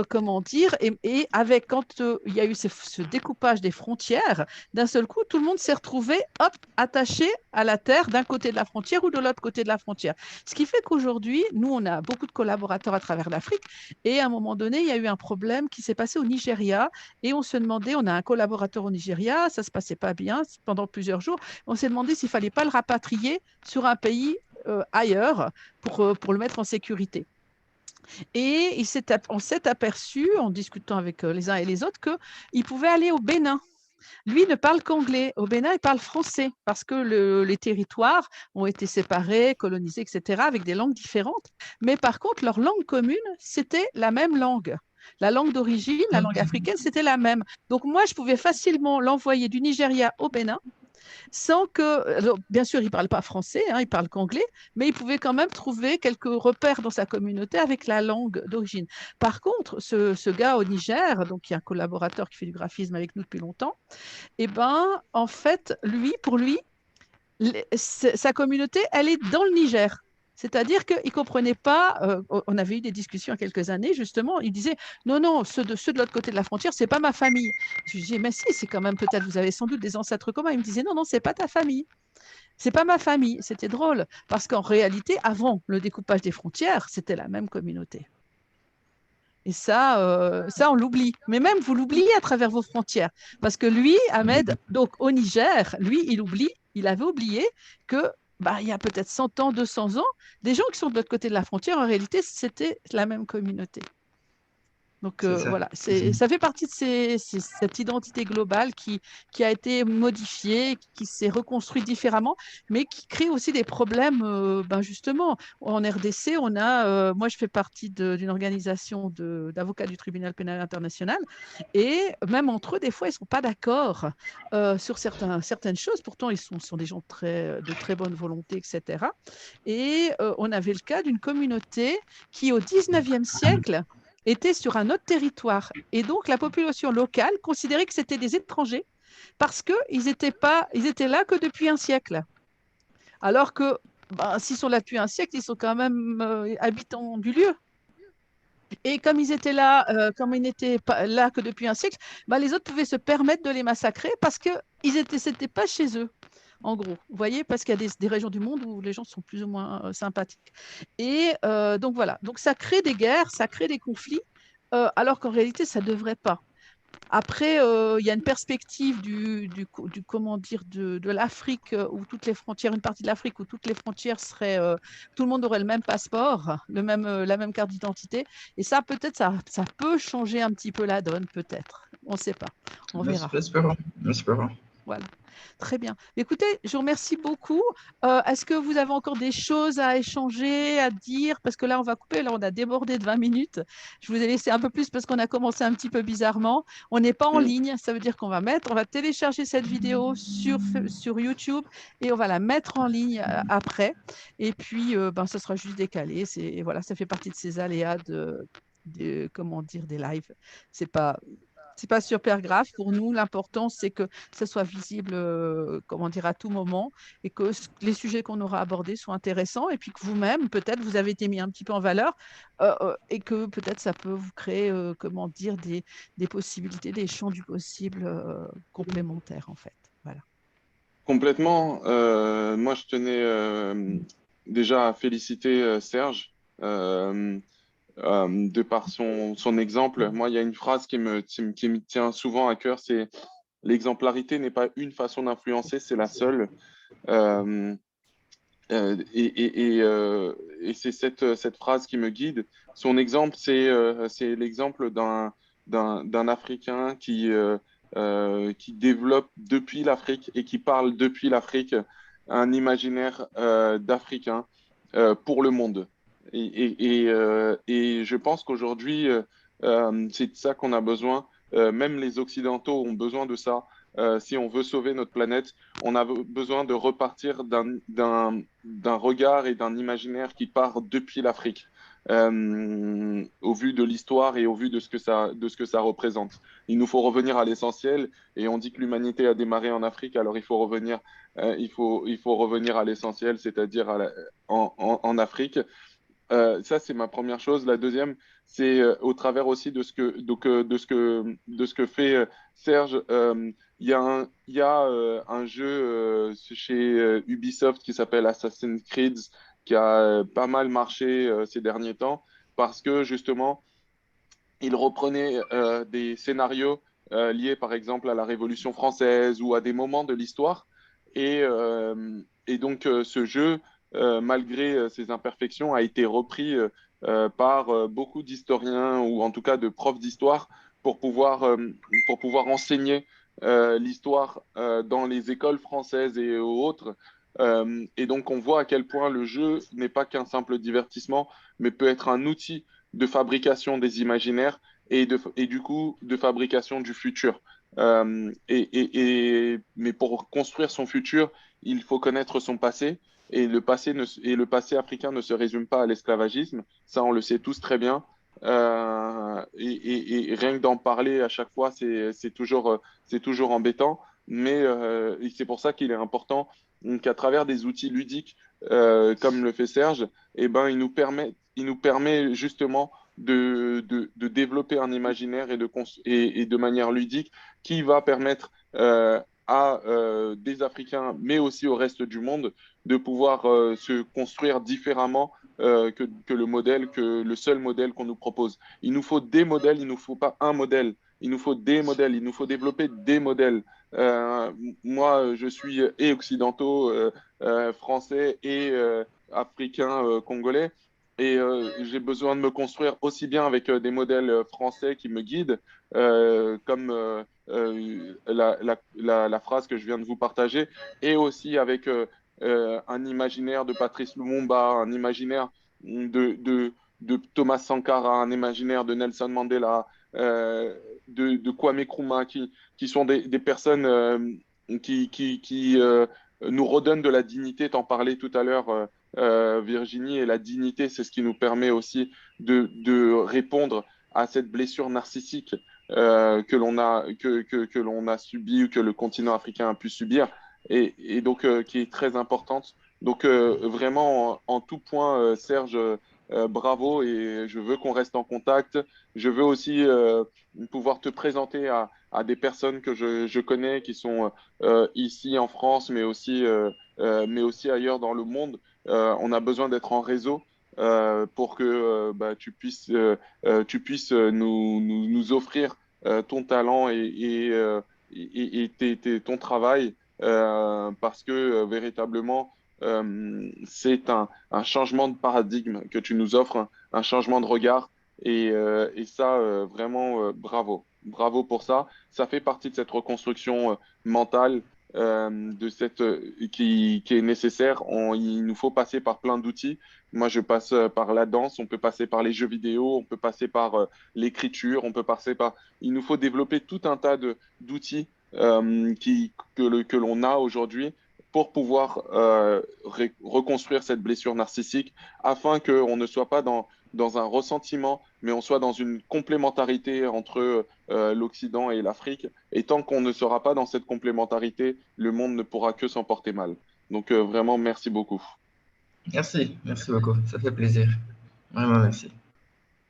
comment dire, et avec quand il y a eu ce découpage des frontières, d'un seul coup, tout le monde s'est retrouvé attaché à la terre d'un côté de la frontière ou de l'autre côté de la frontière. Ce qui fait qu'aujourd'hui, nous, on a beaucoup de collaborateurs à travers l'Afrique. Et à un moment donné, il y a eu un problème qui s'est passé au Nigeria. Et on se demandait, on a un collaborateur au Nigeria, ça ne se passait pas bien pendant plusieurs jours. On s'est demandé s'il ne fallait pas le rapatrier sur un pays ailleurs pour le mettre en sécurité. Et on s'est aperçu, en discutant avec les uns et les autres, qu'il pouvait aller au Bénin. Lui ne parle qu'anglais. Au Bénin, il parle français parce que les territoires ont été séparés, colonisés, etc., avec des langues différentes. Mais par contre, leur langue commune, c'était la même langue. La langue d'origine, la langue africaine, c'était la même. Donc moi, je pouvais facilement l'envoyer du Nigeria au Bénin sans que, alors, bien sûr, il ne parle pas français, hein, il parle qu'anglais, mais il pouvait quand même trouver quelques repères dans sa communauté avec la langue d'origine. Par contre, ce gars au Niger, donc qui est un collaborateur qui fait du graphisme avec nous depuis longtemps, eh ben, en fait, pour lui, sa communauté, elle est dans le Niger. C'est-à-dire qu'il ne comprenait pas, on avait eu des discussions il y a quelques années, justement, il disait, non, ceux de l'autre côté de la frontière, ce n'est pas ma famille. Je lui disais, mais si, c'est quand même peut-être, vous avez sans doute des ancêtres communs. Il me disait, non, ce n'est pas ta famille. Ce n'est pas ma famille. C'était drôle, parce qu'en réalité, avant le découpage des frontières, c'était la même communauté. Et ça, on l'oublie. Mais même, vous l'oubliez à travers vos frontières. Parce que lui, Ahmed, donc au Niger, lui, il avait oublié que il y a peut-être 100 ans, 200 ans, des gens qui sont de l'autre côté de la frontière, en réalité, c'était la même communauté. Donc voilà, ça fait partie de cette identité globale qui a été modifiée, qui s'est reconstruite différemment, mais qui crée aussi des problèmes. Justement, en RDC, moi je fais partie d'une organisation d'avocats du tribunal pénal international, et même entre eux, des fois, ils ne sont pas d'accord sur certaines choses. Pourtant, ils sont des gens de très bonne volonté, etc. Et on avait le cas d'une communauté qui, au 19e siècle, étaient sur un autre territoire. Et donc, la population locale considérait que c'était des étrangers parce qu'ils étaient là que depuis un siècle. Alors que s'ils sont là depuis un siècle, ils sont quand même habitants du lieu. Et comme ils étaient là, comme ils n'étaient pas là que depuis un siècle, les autres pouvaient se permettre de les massacrer parce que c'était pas chez eux. En gros, vous voyez, parce qu'il y a des régions du monde où les gens sont plus ou moins sympathiques. Et donc voilà, donc ça crée des guerres, ça crée des conflits, alors qu'en réalité, ça ne devrait pas. Après, il y a une perspective comment dire, de l'Afrique, où toutes les frontières, une partie de l'Afrique où toutes les frontières seraient, tout le monde aurait le même passeport, la même carte d'identité. Et ça, peut-être, ça peut changer un petit peu la donne, peut-être. On ne sait pas. On verra. Espérons. Voilà. Très bien. Écoutez, je vous remercie beaucoup. Est-ce que vous avez encore des choses à échanger, à dire? Parce que là, on va couper. Là, on a débordé de 20 minutes. Je vous ai laissé un peu plus parce qu'on a commencé un petit peu bizarrement. On n'est pas en ligne. Ça veut dire qu'on va télécharger cette vidéo sur YouTube et on va la mettre en ligne après. Et puis, ce sera juste décalé. Voilà, ça fait partie de ces aléas comment dire, des lives. C'est pas C'est pas super grave pour nous. L'important, c'est que ça soit visible, comment dire, à tout moment et que les sujets qu'on aura abordés soient intéressants et puis que vous-même, peut-être, vous avez été mis un petit peu en valeur et que peut-être ça peut vous créer, comment dire, des possibilités, des champs du possible complémentaires, en fait. Voilà. Complètement. Moi, je tenais déjà à féliciter Serge de par son exemple. Moi, il y a une phrase qui me tient souvent à cœur, c'est l'exemplarité n'est pas une façon d'influencer, c'est la seule. Euh, et c'est cette phrase qui me guide. Son exemple, c'est l'exemple d'un Africain qui développe depuis l'Afrique et qui parle depuis l'Afrique un imaginaire d'Africain pour le monde. Et je pense qu'aujourd'hui, c'est de ça qu'on a besoin. Même les Occidentaux ont besoin de ça. Si on veut sauver notre planète, on a besoin de repartir d'un regard et d'un imaginaire qui part depuis l'Afrique, au vu de l'histoire et au vu de de ce que ça représente. Il nous faut revenir à l'essentiel, et on dit que l'humanité a démarré en Afrique, alors il faut revenir à l'essentiel, c'est-à-dire en Afrique. Ça, c'est ma première chose. La deuxième, c'est au travers aussi de ce que fait Serge. Il y a un jeu chez Ubisoft qui s'appelle Assassin's Creed qui a pas mal marché ces derniers temps parce que justement, il reprenait des scénarios liés par exemple à la Révolution française ou à des moments de l'histoire. Et donc ce jeu, malgré ses imperfections, a été repris par beaucoup d'historiens ou en tout cas de profs d'histoire pour pouvoir enseigner l'histoire dans les écoles françaises et autres. Et donc on voit à quel point le jeu n'est pas qu'un simple divertissement, mais peut être un outil de fabrication des imaginaires et du coup de fabrication du futur. Mais pour construire son futur, il faut connaître son passé. Et le passé africain ne se résume pas à l'esclavagisme. Ça, on le sait tous très bien. Et rien que d'en parler à chaque fois, c'est toujours embêtant. Mais c'est pour ça qu'il est important qu'à travers des outils ludiques comme le fait Serge, eh ben, il nous permet justement de développer un imaginaire et de manière ludique qui va permettre à des Africains, mais aussi au reste du monde, de pouvoir se construire différemment que le seul modèle qu'on nous propose. Il nous faut des modèles, il ne nous faut pas un modèle. Il nous faut des modèles, il nous faut développer des modèles. Moi, je suis et occidentaux, français et africains, congolais. Et j'ai besoin de me construire aussi bien avec des modèles français qui me guident, comme la phrase que je viens de vous partager, et aussi avec un imaginaire de Patrice Lumumba, un imaginaire de Thomas Sankara, un imaginaire de Nelson Mandela, de Kwame Nkrumah, qui sont des personnes qui nous redonnent de la dignité. T'en parlais tout à l'heure, Virginie, et la dignité, c'est ce qui nous permet aussi de répondre à cette blessure narcissique que l'on a subie ou que le continent africain a pu subir et donc qui est très importante. Donc vraiment, en tout point, Serge, bravo et je veux qu'on reste en contact. Je veux aussi pouvoir te présenter à des personnes que je connais qui sont ici en France, mais aussi ailleurs dans le monde. On a besoin d'être en réseau pour que bah, tu puisses nous offrir ton talent et ton travail parce que véritablement, c'est un changement de paradigme que tu nous offres, un changement de regard. Et ça, vraiment, bravo. Bravo pour ça. Ça fait partie de cette reconstruction mentale qui est nécessaire. Il nous faut passer par plein d'outils. Moi, je passe par la danse, on peut passer par les jeux vidéo, on peut passer par l'écriture, on peut passer par... Il nous faut développer tout un tas d'outils que l'on a aujourd'hui pour pouvoir reconstruire cette blessure narcissique afin qu'on ne soit pas dans un ressentiment, mais on soit dans une complémentarité entre l'Occident et l'Afrique. Et tant qu'on ne sera pas dans cette complémentarité, le monde ne pourra que s'en porter mal. Donc vraiment, merci beaucoup. Merci beaucoup. Ça fait plaisir. Vraiment, merci.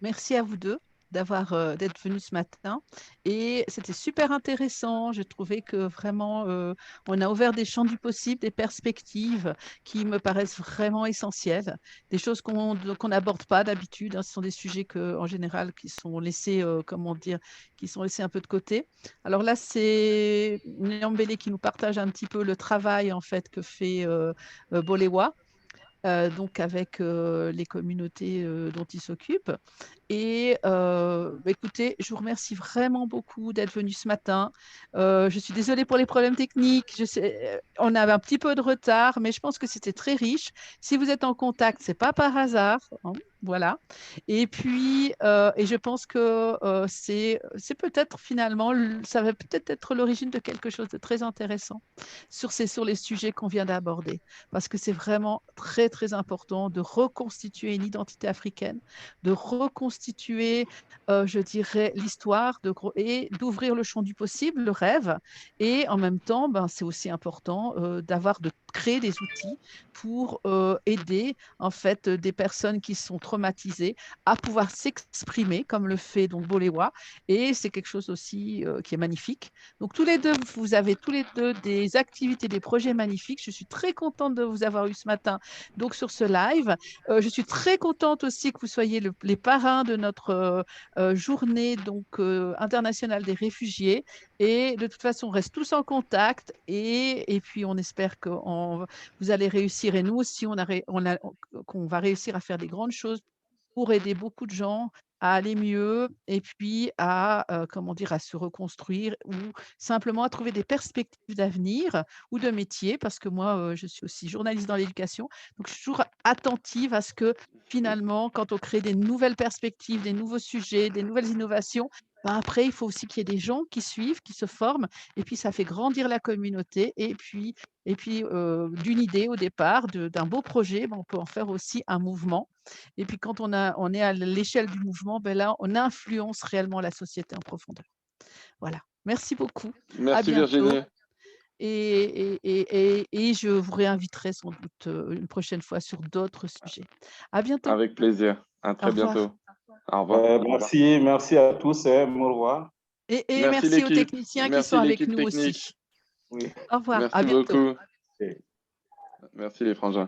Merci à vous deux d'être venus ce matin. Et c'était super intéressant. J'ai trouvé que vraiment, on a ouvert des champs du possible, des perspectives qui me paraissent vraiment essentielles, des choses qu'on n'aborde pas d'habitude, hein. Ce sont des sujets en général, qui sont laissés, qui sont laissés un peu de côté. Alors là, c'est Nyambele qui nous partage un petit peu le travail en fait que fait Bolewa. Donc avec les communautés dont il s'occupe. Et écoutez, je vous remercie vraiment beaucoup d'être venu ce matin. Je suis désolée pour les problèmes techniques. Je sais, on avait un petit peu de retard, mais je pense que c'était très riche. Si vous êtes en contact, c'est pas par hasard, hein, voilà. Et puis, et je pense que c'est peut-être finalement, ça va peut-être être l'origine de quelque chose de très intéressant sur les sujets qu'on vient d'aborder, parce que c'est vraiment très, très important de reconstituer une identité africaine, de reconstituer, je dirais, l'histoire et d'ouvrir le champ du possible, le rêve. Et en même temps, ben, c'est aussi important de créer des outils pour aider en fait des personnes qui sont traumatisées à pouvoir s'exprimer comme le fait donc Bolewa. Et c'est quelque chose aussi qui est magnifique. Donc tous les deux, vous avez tous les deux des activités, des projets magnifiques. Je suis très contente de vous avoir eu ce matin donc sur ce live. Je suis très contente aussi que vous soyez les parrains de notre journée donc internationale des réfugiés. Et de toute façon, on reste tous en contact et puis on espère que vous allez réussir et nous aussi, qu'on va réussir à faire des grandes choses pour aider beaucoup de gens à aller mieux et puis à, comment dire, à se reconstruire ou simplement à trouver des perspectives d'avenir ou de métier. Parce que moi, je suis aussi journaliste dans l'éducation, donc je suis toujours attentive à ce que finalement, quand on crée des nouvelles perspectives, des nouveaux sujets, des nouvelles innovations, ben après, il faut aussi qu'il y ait des gens qui suivent, qui se forment et puis ça fait grandir la communauté et puis d'une idée au départ, d'un beau projet, ben, on peut en faire aussi un mouvement. Et puis quand on est à l'échelle du mouvement, ben là, on influence réellement la société en profondeur. Voilà. Merci beaucoup. À Merci bientôt. Virginie. Et je vous réinviterai sans doute une prochaine fois sur d'autres sujets. À bientôt. Avec plaisir. À très bientôt. Au revoir. Merci à tous. Au revoir. Et Merci merci aux l'équipe. techniciens qui Merci sont avec l'équipe nous technique. aussi. Oui. Au revoir. Merci À bientôt. beaucoup. Ok. Merci les frangins.